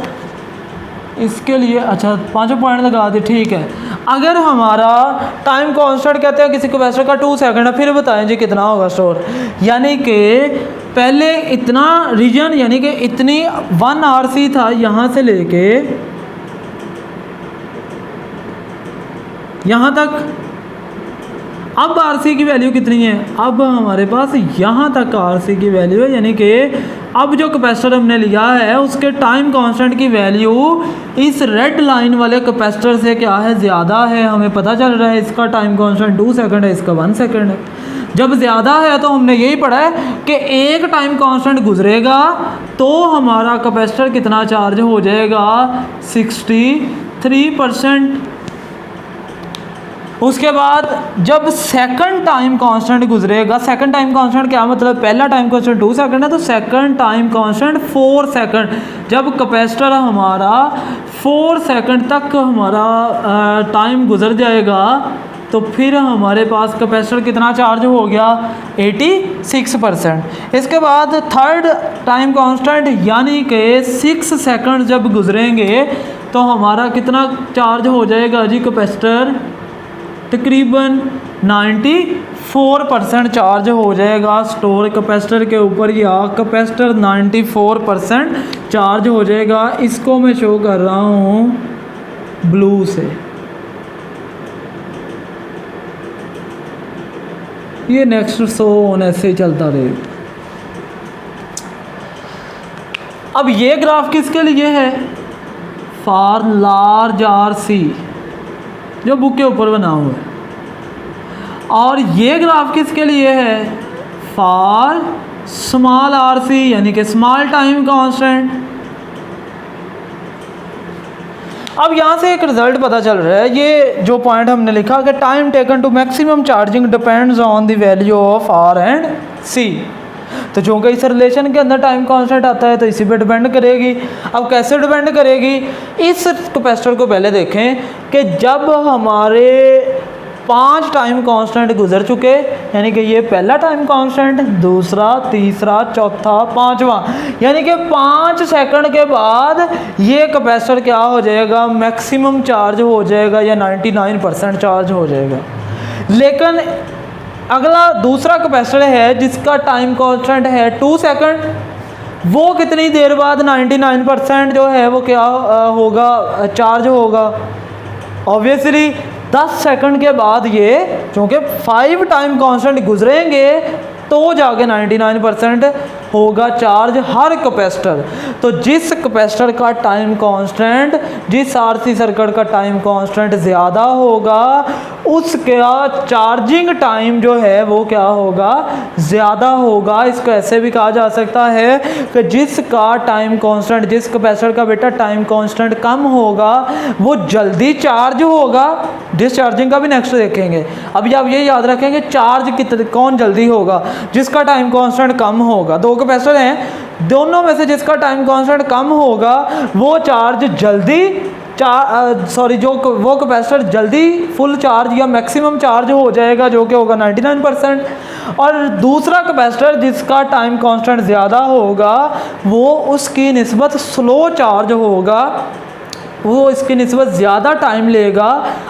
इसके लिए, अच्छा 5 पॉइंट लगा दे, ठीक है। अगर हमारा टाइम कांस्टेंट कहते हैं किसी कैपेसिटर का 2 सेकंड है, फिर बताएं जी कितना होगा स्टोर, यानी कि पहले इतना रीजन यानी कि इतनी 1 RC था यहाँ से लेके यहाँ तक। अब RC की वैल्यू कितनी है, अब हमारे पास यहाँ तक RC की वैल्यू है, यानी कि अब जो कैपेसिटर हमने लिया है उसके टाइम कांस्टेंट की वैल्यू इस रेड लाइन वाले कैपेसिटर से क्या है, ज़्यादा है। हमें पता चल रहा है इसका टाइम कांस्टेंट 2 सेकंड है, इसका 1 सेकंड है। जब ज़्यादा है तो हमने यही पढ़ा है कि एक टाइम कांस्टेंट गुजरेगा तो हमारा कैपेसिटर कितना चार्ज हो जाएगा 63%। उसके बाद जब सेकंड टाइम कांस्टेंट गुजरेगा, सेकंड टाइम कांस्टेंट क्या मतलब, पहला टाइम कांस्टेंट 2 सेकंड है तो सेकंड टाइम कांस्टेंट 4 सेकंड। जब कैपेसिटर हमारा 4 सेकंड तक हमारा टाइम गुजर जाएगा तो फिर हमारे पास कैपेसिटर कितना चार्ज हो गया 86%। इसके बाद थर्ड टाइम कांस्टेंट यानी कि 6 सेकंड जब गुजरेंगे तो हमारा कितना चार्ज हो जाएगा जी कैपेसिटर, तकरीबन 94% चार्ज हो जाएगा स्टोर कैपेसिटर के ऊपर, या कैपेसिटर 94% चार्ज हो जाएगा। इसको मैं शो कर रहा हूँ ब्लू से। ये नेक्स्ट सो होने से चलता रहे। अब ये ग्राफ किसके लिए है, फॉर लार्ज RC जो बुक के ऊपर बना हुआ है, और ये ग्राफ किसके लिए है, फॉर स्मॉल RC यानी कि स्मॉल टाइम कांस्टेंट। अब यहाँ से एक रिजल्ट पता चल रहा है, ये जो पॉइंट हमने लिखा कि time taken to maximum charging depends on the value of R and C। तो चूँकि इस रिलेशन के अंदर टाइम कांस्टेंट आता है तो इसी पे डिपेंड करेगी। अब कैसे डिपेंड करेगी, इस कैपेसिटर को पहले देखें कि जब हमारे 5 टाइम कांस्टेंट गुजर चुके, यानी कि ये पहला टाइम कांस्टेंट, दूसरा, तीसरा, चौथा, पांचवा, यानी कि 5 सेकंड के बाद ये कैपेसिटर क्या हो जाएगा, मैक्सिमम चार्ज हो जाएगा या 99% चार्ज हो जाएगा। लेकिन अगला दूसरा कैपेसिटर है जिसका टाइम कांस्टेंट है 2 सेकंड, वो कितनी देर बाद 99% जो है वो क्या होगा, चार्ज होगा। ऑब्वियसली 10 सेकंड के बाद ये, क्योंकि 5 टाइम कांस्टेंट गुजरेंगे तो जाके 99% होगा चार्ज हर कैपेसिटर। तो जिस कैपेसिटर का टाइम कांस्टेंट, जिस आरसी सर्किट का टाइम कांस्टेंट ज़्यादा होगा, उसका चार्जिंग टाइम जो है वो क्या होगा, ज़्यादा होगा। इसको ऐसे भी कहा जा सकता है कि जिसका टाइम कांस्टेंट, जिस कैपेसिटर का बेटा टाइम कांस्टेंट कम होगा वो जल्दी चार्ज होगा। डिस्चार्जिंग का भी नेक्स्ट देखेंगे। अभी आप ये याद रखेंगे चार्ज कितने कौन जल्दी होगा, जिसका टाइम कांस्टेंट कम होगा। दो कैपेसिटर हैं, दोनों में से जिसका टाइम कांस्टेंट कम होगा वो चार्ज जल्दी जो वो कैपेसिटर जल्दी फुल चार्ज या मैक्सिमम चार्ज हो जाएगा, जो कि होगा 99%। और दूसरा कैपेसिटर जिसका टाइम कांस्टेंट ज़्यादा होगा वो उसकी निस्बत स्लो चार्ज होगा, वो इसकी निस्बत ज़्यादा टाइम लेगा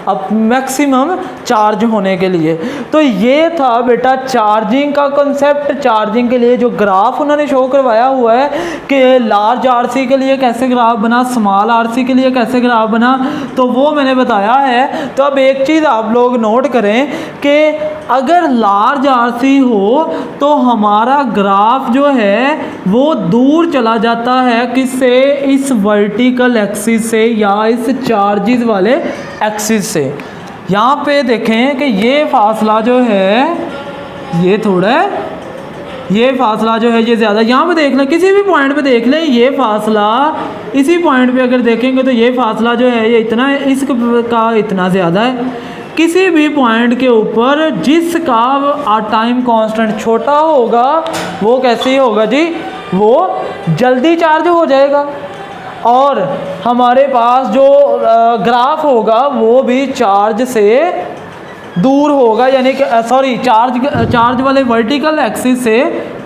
अब मैक्सिमम चार्ज होने के लिए। तो ये था बेटा चार्जिंग का कॉन्सेप्ट। चार्जिंग के लिए जो ग्राफ उन्होंने शो करवाया हुआ है कि लार्ज आरसी के लिए कैसे ग्राफ बना, स्मॉल आरसी के लिए कैसे ग्राफ बना, तो वो मैंने बताया है। तो अब एक चीज़ आप लोग नोट करें कि अगर लार्ज आरसी हो तो हमारा ग्राफ जो है वो दूर चला जाता है, किससे, इस वर्टिकल एक्सिस से या इस चार्जेस वाले एक्सिस से। यहाँ पे देखें कि ये फासला जो है ये थोड़ा, ये फासला जो है ये ज़्यादा, यहाँ पे देख लें, किसी भी पॉइंट पे देख लें, ये फासला इसी पॉइंट पे अगर देखेंगे तो ये फासला जो है ये इतना है, इसका इतना ज़्यादा है। किसी भी पॉइंट के ऊपर जिसका टाइम कांस्टेंट छोटा होगा वो कैसे होगा जी, वो जल्दी चार्ज हो जाएगा। और हमारे पास जो ग्राफ होगा वो भी चार्ज से दूर होगा, यानी कि सॉरी चार्ज वाले वर्टिकल एक्सिस से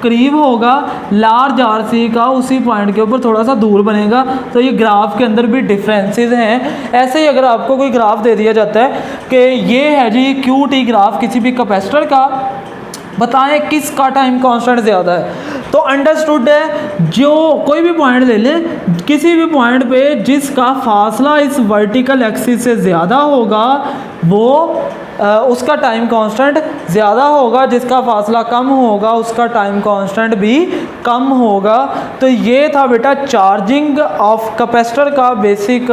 करीब होगा। लार्ज आरसी का उसी पॉइंट के ऊपर थोड़ा सा दूर बनेगा। तो ये ग्राफ के अंदर भी डिफरेंसेस हैं। ऐसे ही अगर आपको कोई ग्राफ दे दिया जाता है कि ये है जी QT ग्राफ किसी भी कैपेसिटर का, बताएं किसका टाइम कांस्टेंट ज़्यादा है, तो अंडरस्टूड है जो कोई भी पॉइंट ले लें, किसी भी पॉइंट पे जिसका फासला इस वर्टिकल एक्सिस से ज़्यादा होगा वो उसका टाइम कांस्टेंट ज़्यादा होगा, जिसका फासला कम होगा उसका टाइम कांस्टेंट भी कम होगा। तो ये था बेटा चार्जिंग ऑफ कैपेसिटर का बेसिक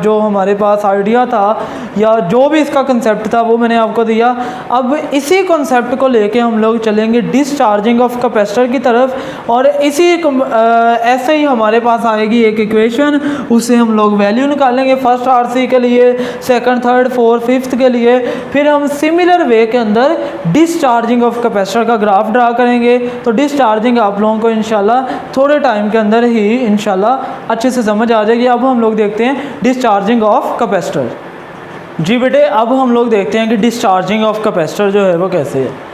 जो हमारे पास आइडिया था या जो भी इसका कंसेप्ट था वो मैंने आपको दिया। अब इसी कंसेप्ट को लेके हम लोग चलेंगे डिस्चार्जिंग ऑफ कैपेसिटर की तरफ, और इसी ऐसे ही हमारे पास आएगी एक इक्वेशन, उससे हम लोग वैल्यू निकालेंगे फर्स्ट आरसी के लिए, सेकंड, थर्ड, फोर्थ, फिफ्थ के लिए। फिर हम सिमिलर वे के अंदर डिस्चार्जिंग ऑफ कैपेसिटर का ग्राफ ड्रा करेंगे। तो डिस्चार्जिंग आप लोगों को इंशाल्लाह थोड़े टाइम के अंदर ही इंशाल्लाह अच्छे से समझ आ जाएगी। अब हम लोग देखते हैं डिस्चार्जिंग ऑफ कैपेसिटर। जी बेटे, अब हम लोग देखते हैं कि डिस्चार्जिंग ऑफ कैपेसिटर जो है वो कैसे है।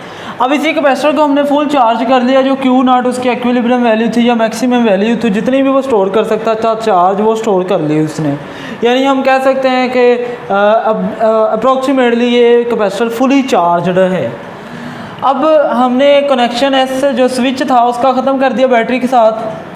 अब इसी कैपेसिटर को हमने फुल चार्ज कर लिया, जो Q0 उसकी इक्विलिब्रियम वैल्यू थी या मैक्सिमम वैल्यू थी, जितनी भी वो स्टोर कर सकता था चार्ज वो स्टोर कर ली उसने। यानी हम कह सकते हैं कि अप्रॉक्सीमेटली ये कैपेसिटर फुली चार्जड है। अब हमने कनेक्शन एस जो स्विच था उसका ख़त्म कर दिया बैटरी के साथ,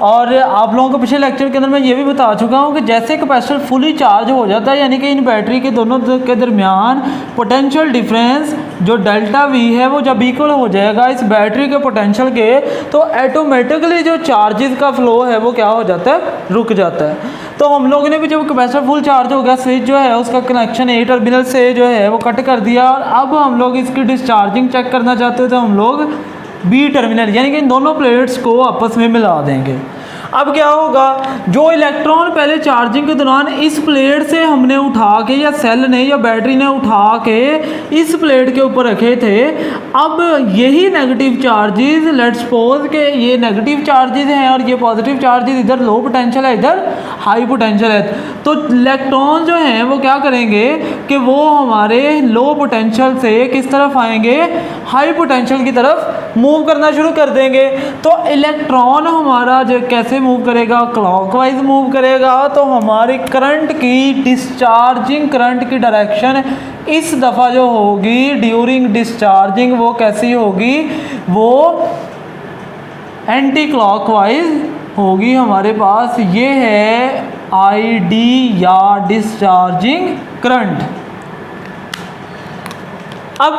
और आप लोगों को पिछले लेक्चर के अंदर मैं ये भी बता चुका हूँ कि जैसे कैपेसिटर फुली चार्ज हो जाता है, यानी कि इन बैटरी के दोनों के दरमियान पोटेंशियल डिफरेंस जो डेल्टा V है वो जब इक्वल हो जाएगा इस बैटरी के पोटेंशियल के, तो ऑटोमेटिकली जो चार्जेस का फ्लो है वो क्या हो जाता है, रुक जाता है। तो हम लोगों ने भी जब कैपेसिटर फुल चार्ज हो गया, स्विच जो है उसका कनेक्शन A टर्मिनल से जो है वो कट कर दिया, और अब हम लोग इसकी डिस्चार्जिंग चेक करना चाहते हो तो हम लोग B टर्मिनल यानी कि इन दोनों प्लेट्स को आपस में मिला देंगे। अब क्या होगा, जो इलेक्ट्रॉन पहले चार्जिंग के दौरान इस प्लेट से हमने उठा के या सेल ने या बैटरी ने उठा के इस प्लेट के ऊपर रखे थे, अब यही नेगेटिव चार्जेस, लेट्स सपोज के ये नेगेटिव चार्जेस हैं और ये पॉजिटिव चार्जेस, इधर लो पोटेंशियल है इधर हाई पोटेंशियल है, तो इलेक्ट्रॉन जो हैं वो क्या करेंगे कि वो हमारे लो पोटेंशियल से किस तरफ आएंगे, हाई पोटेंशियल की तरफ मूव करना शुरू कर देंगे। तो इलेक्ट्रॉन हमारा जो कैसे मूव करेगा, क्लॉकवाइज मूव करेगा। तो हमारी करंट की डिस्चार्जिंग करंट की डायरेक्शन इस दफ़ा जो होगी ड्यूरिंग डिस्चार्जिंग वो कैसी होगी, वो एंटी क्लॉकवाइज होगी। हमारे पास ये है आईडी या डिस्चार्जिंग करंट। अब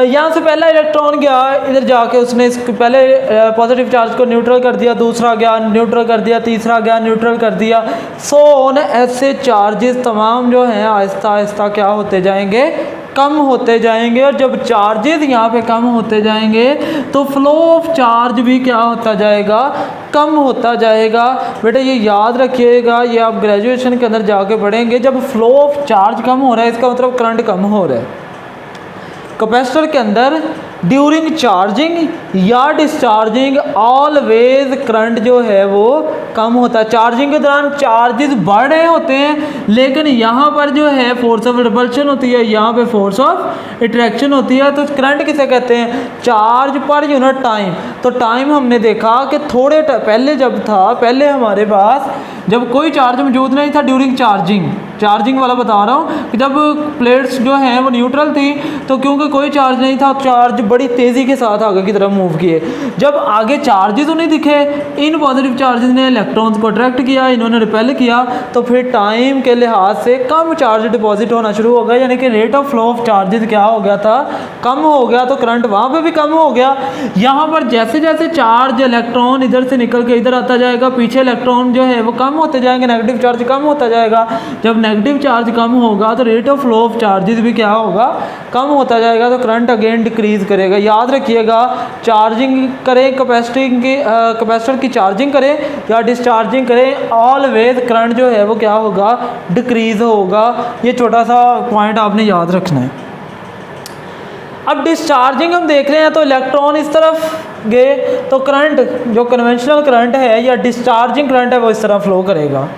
यहाँ से पहला इलेक्ट्रॉन गया, इधर जाके उसने इसको पहले पॉजिटिव चार्ज को न्यूट्रल कर दिया, दूसरा गया न्यूट्रल कर दिया, तीसरा गया न्यूट्रल कर दिया, सो ऑन। ऐसे चार्जेस तमाम जो हैं आहिस्ता आहिस्ता क्या होते जाएंगे, कम होते जाएंगे। और जब चार्जेस यहाँ पे कम होते जाएंगे तो फ्लो ऑफ चार्ज भी क्या होता जाएगा, कम होता जाएगा। बेटा ये याद रखिएगा, ये आप ग्रेजुएशन के अंदर जाके पढ़ेंगे। जब फ्लो ऑफ चार्ज कम हो रहा है इसका मतलब करंट कम हो रहा है। कैपेसिटर के अंदर ड्यूरिंग चार्जिंग या डिस्चार्जिंग ऑलवेज करंट जो है वो कम होता है। चार्जिंग के दौरान चार्जेस बढ़ रहे होते हैं, लेकिन यहाँ पर जो है फोर्स ऑफ रिपल्शन होती है, यहाँ पे फोर्स ऑफ अट्रैक्शन होती है। तो करंट किसे कहते हैं, चार्ज पर यूनिट टाइम। तो टाइम हमने देखा कि थोड़े पहले जब था, पहले हमारे पास जब कोई चार्ज मौजूद नहीं था ड्यूरिंग चार्जिंग वाला बता रहा हूँ कि जब प्लेट्स जो हैं वो न्यूट्रल थी, तो क्योंकि कोई चार्ज नहीं था, चार्ज बड़ी तेज़ी के साथ आगे की तरफ मूव किए। जब आगे चार्जेस उन्हें दिखे, इन पॉजिटिव चार्जेस ने इलेक्ट्रॉन्स को अट्रैक्ट किया, इन्होंने रिपेल किया, तो फिर टाइम के लिहाज से कम चार्ज डिपॉजिट होना शुरू हो गया, यानी कि rate of flow of charges क्या हो गया था, कम हो गया। तो करंट वहाँ पे भी कम हो गया। यहाँ पर जैसे जैसे चार्ज इलेक्ट्रॉन इधर से निकल के इधर आता जाएगा, पीछे इलेक्ट्रॉन जो है वो कम होते जाएंगे, नेगेटिव चार्ज कम होता जाएगा। जब नेगेटिव चार्ज कम होगा तो rate of flow of charges भी क्या होगा, कम होता जाएगा। तो करंट अगेन डिक्रीज करेगा। याद रखिएगा, चार्जिंग करें कैपेसिटर की चार्जिंग करें या डिस्चार्जिंग करें, ऑलवेज करंट जो है वो क्या होगा, डिक्रीज होगा। ये छोटा सा पॉइंट आपने याद रखना है। अब डिस्चार्जिंग हम देख रहे हैं तो इलेक्ट्रॉन इस तरफ गए तो करंट जो कन्वेंशनल करंट है या डिस्चार्जिंग करंट है वो इस तरह फ्लो करेगा।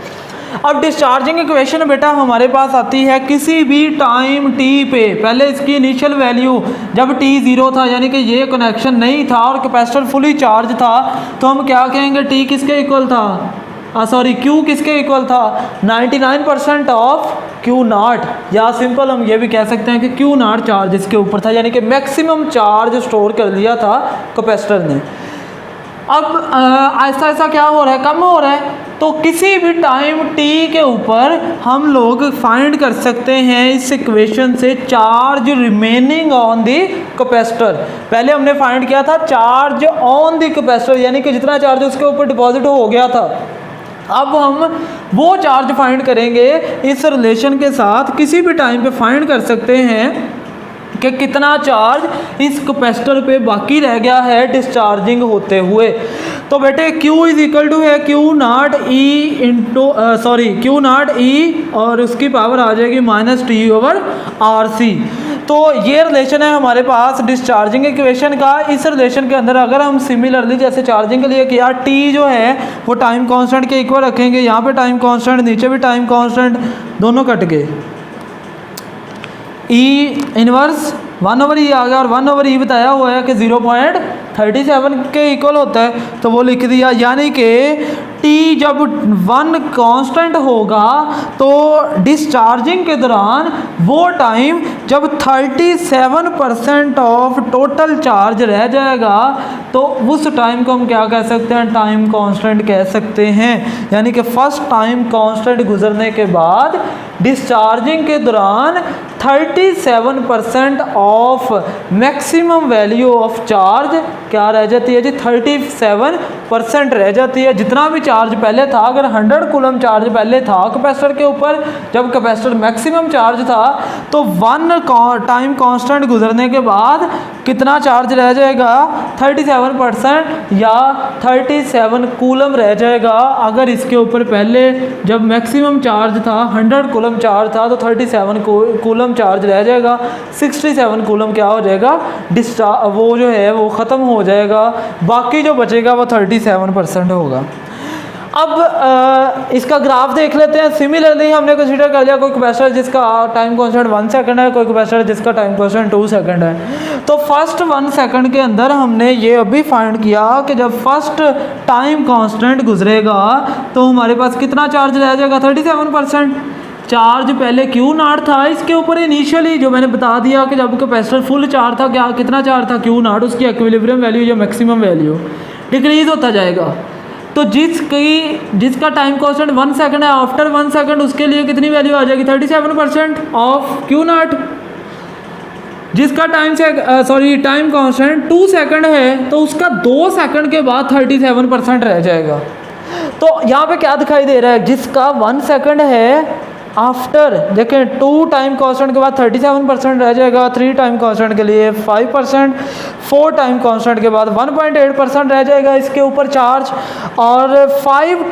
अब डिस्चार्जिंग इक्वेशन बेटा हमारे पास आती है किसी भी टाइम t पे, पहले इसकी इनिशियल वैल्यू जब t 0 था, यानी कि ये कनेक्शन नहीं था और कैपेसिटर फुली चार्ज था, तो हम क्या कहेंगे, t किसके इक्वल था, Q किसके इक्वल था, 99% ऑफ Q0, या सिंपल हम ये भी कह सकते हैं कि Q0 चार्ज इसके ऊपर था, यानी कि मैक्सिमम चार्ज स्टोर कर लिया था कैपेसिटर ने। अब ऐसा ऐसा क्या हो रहा है, कम हो रहा है। तो किसी भी टाइम t के ऊपर हम लोग फाइंड कर सकते हैं इस इक्वेशन से charge remaining on the capacitor. पहले हमने फाइंड किया था चार्ज ऑन द कैपेसिटर, यानी कि जितना चार्ज उसके ऊपर डिपॉजिट हो गया था। अब हम वो चार्ज फाइंड करेंगे इस रिलेशन के साथ, किसी भी टाइम पे फाइंड कर सकते हैं कि कितना चार्ज इस कैपेसिटर पे बाकी रह गया है डिस्चार्जिंग होते हुए। तो बेटे Q इज इक्वल टू है Q0 E और उसकी पावर आ जाएगी -T/RC। तो ये रिलेशन है हमारे पास डिस्चार्जिंग इक्वेशन का। इस रिलेशन के अंदर अगर हम सिमिलरली जैसे चार्जिंग के लिए किया, T जो है वो टाइम कांस्टेंट के इक्वल रखेंगे, यहाँ पे टाइम कांस्टेंट, नीचे भी टाइम कांस्टेंट, दोनों कट गए। E इनवर्स 1/E आ गया और 1/E बताया हुआ है कि 0.37 के इक्वल होता है, तो वो लिख दिया। यानी कि T जब 1 कांस्टेंट होगा तो डिस्चार्जिंग के दौरान वो टाइम जब 37% ऑफ टोटल चार्ज रह जाएगा, तो उस टाइम को हम क्या कह सकते हैं, टाइम कांस्टेंट कह सकते हैं। यानी कि फर्स्ट टाइम कांस्टेंट गुजरने के बाद डिस्चार्जिंग के दौरान 37% of maximum value of charge क्या रह जाती है जी, 37% रह जाती है। जितना भी चार्ज पहले था, अगर 100 कूलम चार्ज पहले था कैपेसिटर के ऊपर, जब कैपेसिटर मैक्सिमम चार्ज था, तो टाइम कांस्टेंट गुजरने के बाद कितना चार्ज रह जाएगा, 37% या 37 कूलम रह जाएगा। अगर इसके ऊपर पहले जब मैक्सिमम चार्ज था 100 कूलम चार्ज था तो 37 कूलम चार्ज रह जाएगा, 67 कूलम क्या हो जाएगा, डिस्चार्ज वो जो है वो ख़त्म हो जाएगा, बाकी जो बचेगा वो 37% होगा। अब इसका ग्राफ देख लेते हैं। सिमिलरली हमने कंसीडर कर लिया कोई कैपेसिटर जिसका टाइम कांस्टेंट 1 सेकंड है, कोई कैपेसिटर जिसका टाइम कांस्टेंट 2 सेकंड है। तो फर्स्ट 1 सेकंड के अंदर हमने ये अभी फाइंड किया कि जब फर्स्ट टाइम कांस्टेंट गुजरेगा तो हमारे पास कितना चार्ज रह जाएगा, 37%। चार्ज पहले क्यू नॉट था, इसके ऊपर इनिशियली जो मैंने बता दिया कि जब कैपेसिटर फुल चार्ज था, क्या कितना चार्ज था क्यू नॉट, उसकी इक्विलिब्रियम वैल्यू या मैक्सिमम वैल्यू डिक्रीज होता जाएगा। तो जिसका टाइम कांस्टेंट 1 सेकंड है, आफ्टर 1 सेकंड उसके लिए कितनी वैल्यू आ जाएगी, 37% ऑफ क्यू नॉट। जिसका टाइम कांस्टेंट 2 सेकंड है तो उसका 2 सेकंड के बाद 37% रह जाएगा। तो यहाँ पे क्या दिखाई दे रहा है, जिसका 1 सेकंड है आफ्टर देखें 2 टाइम कांस्टेंट के बाद 37% रह जाएगा, 3 टाइम कांस्टेंट के लिए 5%, 4 टाइम कांस्टेंट के बाद 1.8% रह जाएगा इसके ऊपर चार्ज, और 5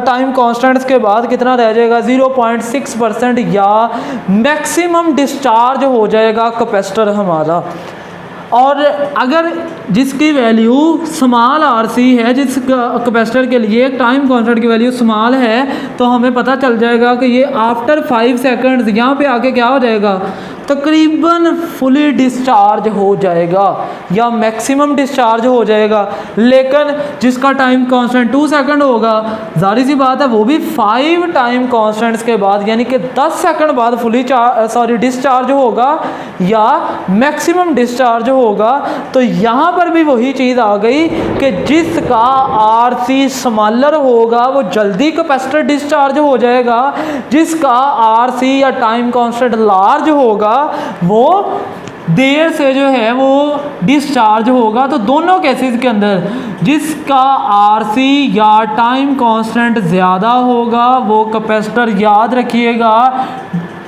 टाइम कांस्टेंट्स के बाद कितना रह जाएगा, 0.6% या मैक्सिमम डिस्चार्ज हो जाएगा कैपेसिटर हमारा। और अगर जिसकी वैल्यू स्मॉल आर सी है, जिस कैपेसिटर के लिए टाइम कांस्टेंट की वैल्यू स्मॉल है, तो हमें पता चल जाएगा कि ये आफ्टर 5 सेकंड्स यहाँ पे आके क्या हो जाएगा, तकरीबन फुली डिस्चार्ज हो जाएगा या मैक्सिमम डिस्चार्ज हो जाएगा। लेकिन जिसका टाइम कांस्टेंट 2 सेकंड होगा, जाहिर सी बात है वो भी 5 टाइम कांस्टेंट्स के बाद यानी कि 10 सेकंड बाद फुली डिस्चार्ज होगा या मैक्सिमम डिस्चार्ज होगा। तो यहाँ पर भी वही चीज़ आ गई कि जिसका आरसी स्मॉलर होगा वो जल्दी कैपेसिटर डिस्चार्ज हो जाएगा, जिसका आरसी या टाइम कांस्टेंट लार्ज होगा वो देर से जो है वो डिस्चार्ज होगा। तो दोनों केसेस के अंदर जिसका आरसी या टाइम कांस्टेंट ज़्यादा होगा वो कैपेसिटर, याद रखिएगा,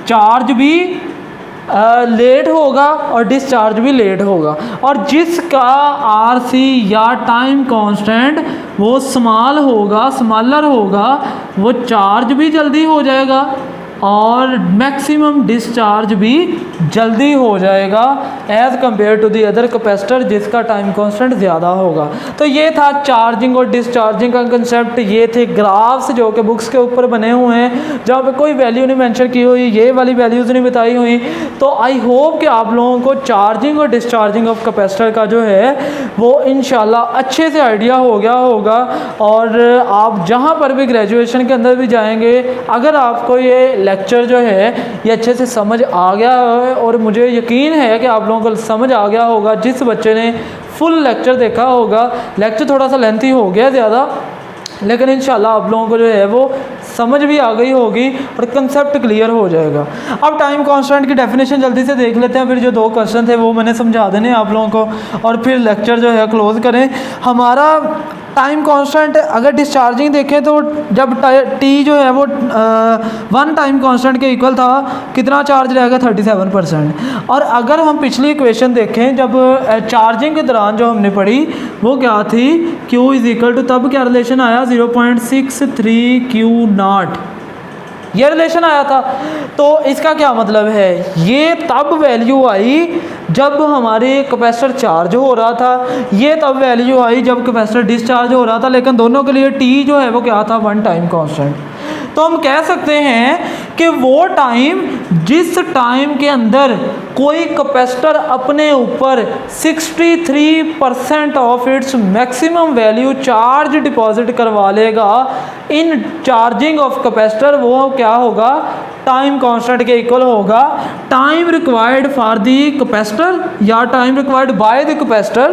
चार्ज भी लेट होगा और डिस्चार्ज भी लेट होगा। और जिसका आरसी या टाइम कांस्टेंट वो स्मॉलर होगा वो चार्ज भी जल्दी हो जाएगा और मैक्सिमम डिस्चार्ज भी जल्दी हो जाएगा as compare to the other capacitor जिसका टाइम कांस्टेंट ज़्यादा होगा। तो ये था चार्जिंग और डिस्चार्जिंग का कंसेप्ट। ये थे ग्राफ्स जो कि बुक्स के ऊपर बने हुए हैं, जहाँ पे कोई वैल्यू नहीं मेंशन की हुई, ये वाली वैल्यूज़ नहीं बताई हुई। तो आई होप कि आप लोगों को चार्जिंग और डिस्चार्जिंग ऑफ कैपेसिटर का जो है वो इंशाल्लाह अच्छे से आइडिया हो गया होगा। और आप जहाँ पर भी ग्रेजुएशन के अंदर भी जाएंगे, अगर आपको ये लेक्चर जो है ये अच्छे से समझ आ गया है, और मुझे यकीन है कि आप लोगों को समझ आ गया होगा जिस बच्चे ने फुल लेक्चर देखा होगा। लेक्चर थोड़ा सा लेंथी हो गया ज़्यादा, लेकिन इंशाल्लाह आप लोगों को जो है वो समझ भी आ गई होगी और कंसेप्ट क्लियर हो जाएगा। अब टाइम कांस्टेंट की डेफिनेशन जल्दी से देख लेते हैं, फिर जो 2 क्वेश्चन थे वो मैंने समझा देने आप लोगों को, और फिर लेक्चर जो है क्लोज करें। हमारा टाइम कांस्टेंट अगर डिस्चार्जिंग देखें तो जब टी जो है वो 1 टाइम कांस्टेंट के इक्वल था, कितना चार्ज रहेगा, 37%। और अगर हम पिछली इक्वेशन देखें जब चार्जिंग के दौरान जो हमने पढ़ी वो क्या थी, Q इज इक्वल टू, तब क्या रिलेशन आया, 0.63 Q नॉट, ये रिलेशन आया था। तो इसका क्या मतलब है, ये तब वैल्यू आई जब हमारे कैपेसिटर चार्ज हो रहा था, ये तब वैल्यू आई जब कैपेसिटर डिस्चार्ज हो रहा था, लेकिन दोनों के लिए टी जो है वो क्या था, 1 टाइम कांस्टेंट। तो हम कह सकते हैं कि वो टाइम जिस टाइम के अंदर कोई कैपेसिटर अपने ऊपर 63% of its maximum value charge deposit करवा लेगा इन चार्जिंग ऑफ कैपेसिटर, वो क्या होगा, टाइम कांस्टेंट के इक्वल होगा। Time required for the capacitor या time required by the capacitor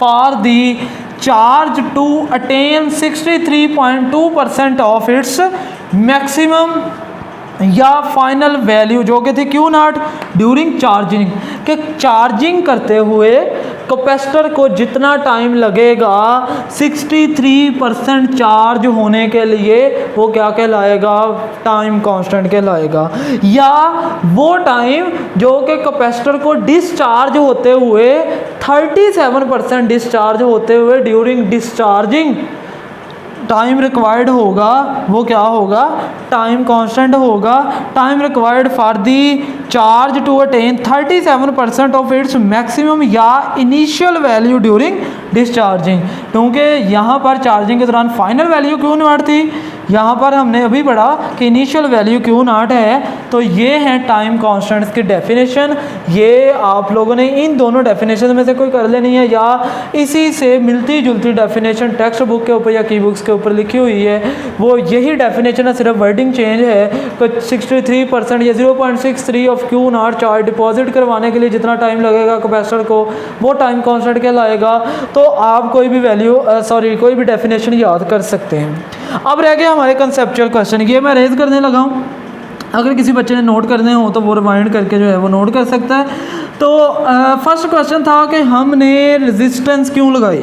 for the charge to attain 63.2% of its maximum या final value जो कि थी Q नॉट ड्यूरिंग चार्जिंग, के चार्जिंग करते हुए कैपेसिटर को जितना टाइम लगेगा 63% चार्ज होने के लिए वो क्या कहलाएगा, टाइम कांस्टेंट कहलाएगा। या वो टाइम जो कि कैपेसिटर को डिस्चार्ज होते हुए 37% डिस्चार्ज होते हुए ड्यूरिंग डिस्चार्जिंग टाइम रिक्वायर्ड होगा, वो क्या होगा, टाइम कांस्टेंट होगा। Time required for the charge to attain 37% of its maximum या इनिशियल वैल्यू ड्यूरिंग डिस्चार्जिंग, क्योंकि यहाँ पर चार्जिंग के दौरान फाइनल वैल्यू क्यू नॉट थी, यहाँ पर हमने अभी पढ़ा कि इनिशियल वैल्यू क्यू नॉट है। तो ये है टाइम कांस्टेंट्स की डेफिनेशन। ये आप लोगों ने इन दोनों डेफिनेशन में से कोई कर लेनी है या इसी से मिलती जुलती डेफिनेशन टेक्स्ट बुक के ऊपर या की बुक्स के ऊपर लिखी हुई है, वो यही डेफिनेशन है, सिर्फ वर्डिंग चेंज है। तो 63% या 0.63 of Q not charge deposit करवाने के लिए जितना टाइम लगेगा कैपेसिटर को, वो टाइम कांस्टेंट कहलाएगा। तो आप कोई भी वैल्यू कोई भी डेफिनेशन याद कर सकते हैं। अब रह गया हमारे कंसेप्चुअल क्वेश्चन, ये मैं रेज करने लगा हूँ। अगर किसी बच्चे ने नोट करने हो तो वो रिमाइंड करके जो है वो नोट कर सकता है। तो फर्स्ट क्वेश्चन था कि हमने रेजिस्टेंस क्यों लगाई,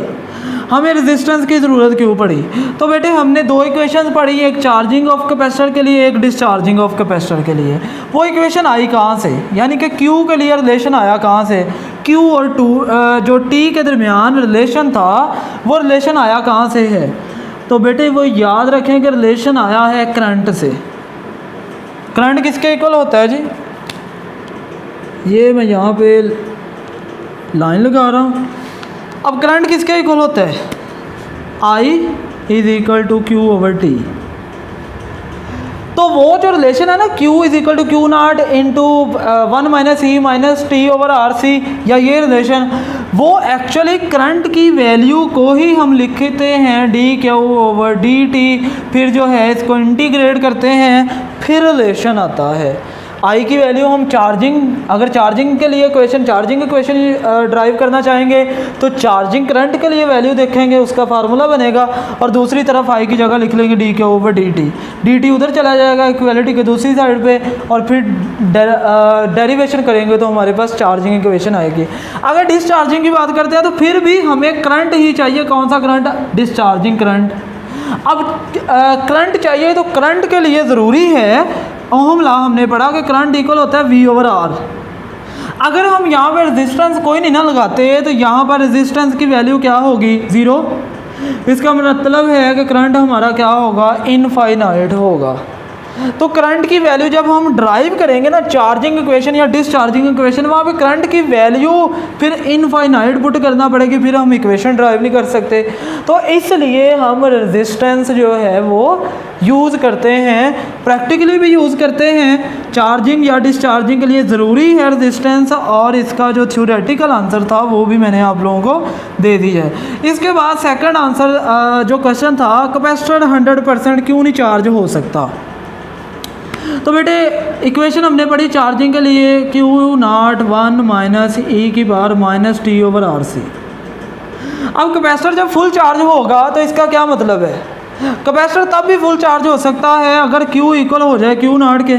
हमें रेजिस्टेंस की ज़रूरत क्यों पड़ी। तो बेटे हमने दो इक्वेशन पढ़ी, एक चार्जिंग ऑफ कैपेसिटर के लिए, एक डिस्चार्जिंग ऑफ कैपेसिटर के लिए। वो इक्वेशन आई कहाँ से, यानी कि Q के लिए रिलेशन आया कहाँ से, Q और जो T के दरमियान रिलेशन था वो रिलेशन आया कहाँ से है। तो बेटे वो याद रखें कि रिलेशन आया है करंट से। करंट किसके इक्वल होता है जी, ये मैं यहाँ पे लाइन लगा रहा हूँ। अब करंट किसके इक्वल होता है, I is equal to Q over T। तो वो जो रिलेशन है ना Q is equal to Q naught into 1 minus e minus T over R C, या ये रिलेशन वो एक्चुअली करंट की वैल्यू को ही हम लिखते हैं D Q over D T, फिर जो है इसको इंटीग्रेट करते हैं, फिर रिलेशन आता है। आई की वैल्यू हम चार्जिंग, अगर चार्जिंग के लिए चार्जिंग इक्वेशन ड्राइव करना चाहेंगे तो चार्जिंग करंट के लिए वैल्यू देखेंगे, उसका फार्मूला बनेगा, और दूसरी तरफ आई की जगह लिख लेंगे डी के over D T. D T उधर चला जाएगा इक्वलिटी के दूसरी साइड पे, और फिर डेरिवेशन करेंगे तो हमारे पास चार्जिंग इक्वेशन आएगी। अगर डिस्चार्जिंग की बात करते हैं तो फिर भी हमें करंट ही चाहिए, कौन सा करंट, डिस्चार्जिंग करंट। अब करंट चाहिए तो करंट के लिए ज़रूरी है, ओम लॉ हमने पढ़ा कि करंट इक्वल होता है V ओवर R। अगर हम यहाँ पर रेजिस्टेंस कोई नहीं ना लगाते तो यहाँ पर रेजिस्टेंस की वैल्यू क्या होगी, 0। इसका मतलब है कि करंट हमारा क्या होगा, इनफाइनाइट होगा। तो करंट की वैल्यू जब हम ड्राइव करेंगे ना चार्जिंग इक्वेशन या डिस्चार्जिंग इक्वेशन, वहाँ पे करंट की वैल्यू फिर इनफाइनाइट पुट करना पड़ेगी, फिर हम इक्वेशन ड्राइव नहीं कर सकते। तो इसलिए हम रेजिस्टेंस जो है वो यूज़ करते हैं, प्रैक्टिकली भी यूज़ करते हैं। चार्जिंग या डिस्चार्जिंग के लिए ज़रूरी है रेजिस्टेंस, और इसका जो थ्योरेटिकल आंसर था वो भी मैंने आप लोगों को दे दिया है। इसके बाद सेकंड आंसर जो क्वेश्चन था, कैपेसिटर 100% क्यों नहीं चार्ज हो सकता। तो बेटे इक्वेशन हमने पढ़ी चार्जिंग के लिए, Q नॉट 1 माइनस ई की power minus T over R C. अब कैपेसिटर जब फुल चार्ज होगा तो इसका क्या मतलब है, कैपेसिटर तब भी फुल चार्ज हो सकता है अगर Q इक्वल हो जाए Q नॉट के,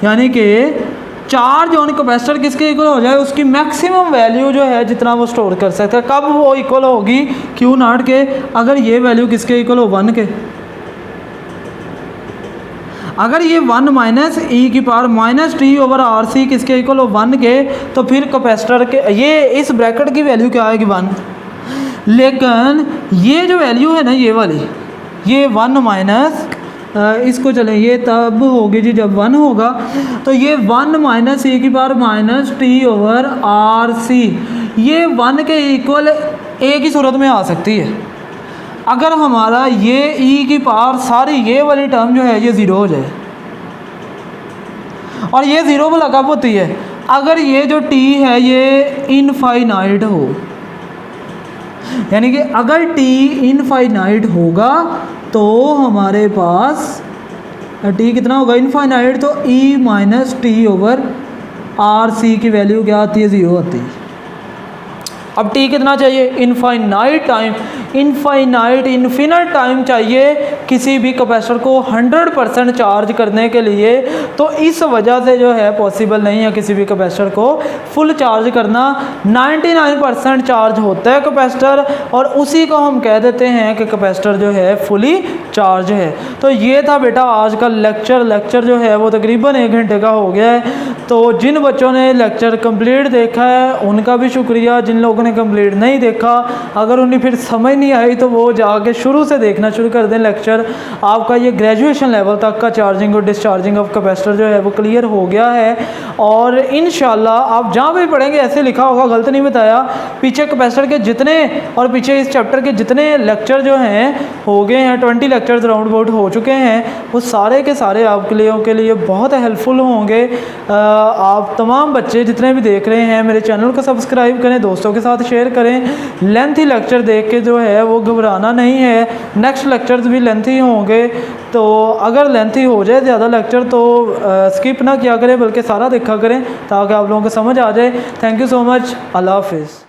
यानी कि चार्ज ऑन कैपेसिटर किसके इक्वल हो जाए, उसकी मैक्सिमम वैल्यू जो है जितना वो स्टोर कर सकता है। कब वो इक्वल होगी Q नॉट के, अगर ये वैल्यू किसके इक्वल हो, 1 के। अगर ये 1 माइनस ई की power minus T over R C किसके इक्वल हो, 1 के, तो फिर कैपेसिटर के ये इस ब्रैकेट की वैल्यू क्या आएगी, 1। लेकिन ये जो वैल्यू है ना ये वाली, ये 1 माइनस इसको चलें, ये तब होगी जी जब 1 होगा। तो ये 1 माइनस ई की power minus T over R C, ये 1 के इक्वल एक ही सूरत में आ सकती है, अगर हमारा ये e की पावर सारी ये वाली टर्म जो है ये 0 हो जाए। और ये 0 भला कब होती है, अगर ये जो t है ये इनफाइनाइट हो, यानी कि अगर t इनफाइनाइट होगा तो हमारे पास t कितना होगा, इनफाइनाइट, तो e minus T over R C की वैल्यू क्या आती है, 0 आती है। अब टी कितना चाहिए, इनफाइनाइट टाइम, इनफिनिट टाइम चाहिए किसी भी कैपेसिटर को 100% चार्ज करने के लिए। तो इस वजह से जो है पॉसिबल नहीं है किसी भी कैपेसिटर को फुल चार्ज करना। 99% चार्ज होता है कैपेसिटर और उसी को हम कह देते हैं कि कैपेसिटर जो है फुली चार्ज है। तो ये था बेटा आज का लेक्चर जो है वो तकरीबन 1 घंटे का हो गया है। तो जिन बच्चों ने लेक्चर कंप्लीट देखा है उनका भी शुक्रिया, जिन लोगों ने कंप्लीट नहीं देखा अगर उन्हें फिर समझ नहीं आई तो वो जाके शुरू से देखना शुरू कर दें लेक्चर। आपका ये ग्रेजुएशन लेवल तक का चार्जिंग और डिस्चार्जिंग ऑफ कैपेसिटर जो है वो क्लियर हो गया है। और इंशाल्लाह आप जहाँ भी पढ़ेंगे ऐसे लिखा होगा, गलत नहीं बताया। पीछे कैपेसिटर के जितने और पीछे इस चैप्टर के जितने लेक्चर जो हैं हो गए हैं, 20 लेक्चर्स राउंड अबाउट हो चुके हैं, वो सारे के सारे आपके लिए बहुत हेल्पफुल होंगे। आप तमाम बच्चे जितने भी देख रहे हैं मेरे चैनल को सब्सक्राइब करें, दोस्तों के साथ शेयर करें। लेंथी लेक्चर देख के जो है वो घबराना नहीं है, नेक्स्ट लेक्चर्स भी लेंथी होंगे। तो अगर लेंथी हो जाए ज़्यादा लेक्चर तो स्किप ना किया करें बल्कि सारा देखा करें ताकि आप लोगों को समझ आ जाए। थैंक यू सो मच, अल्लाह हाफिज़।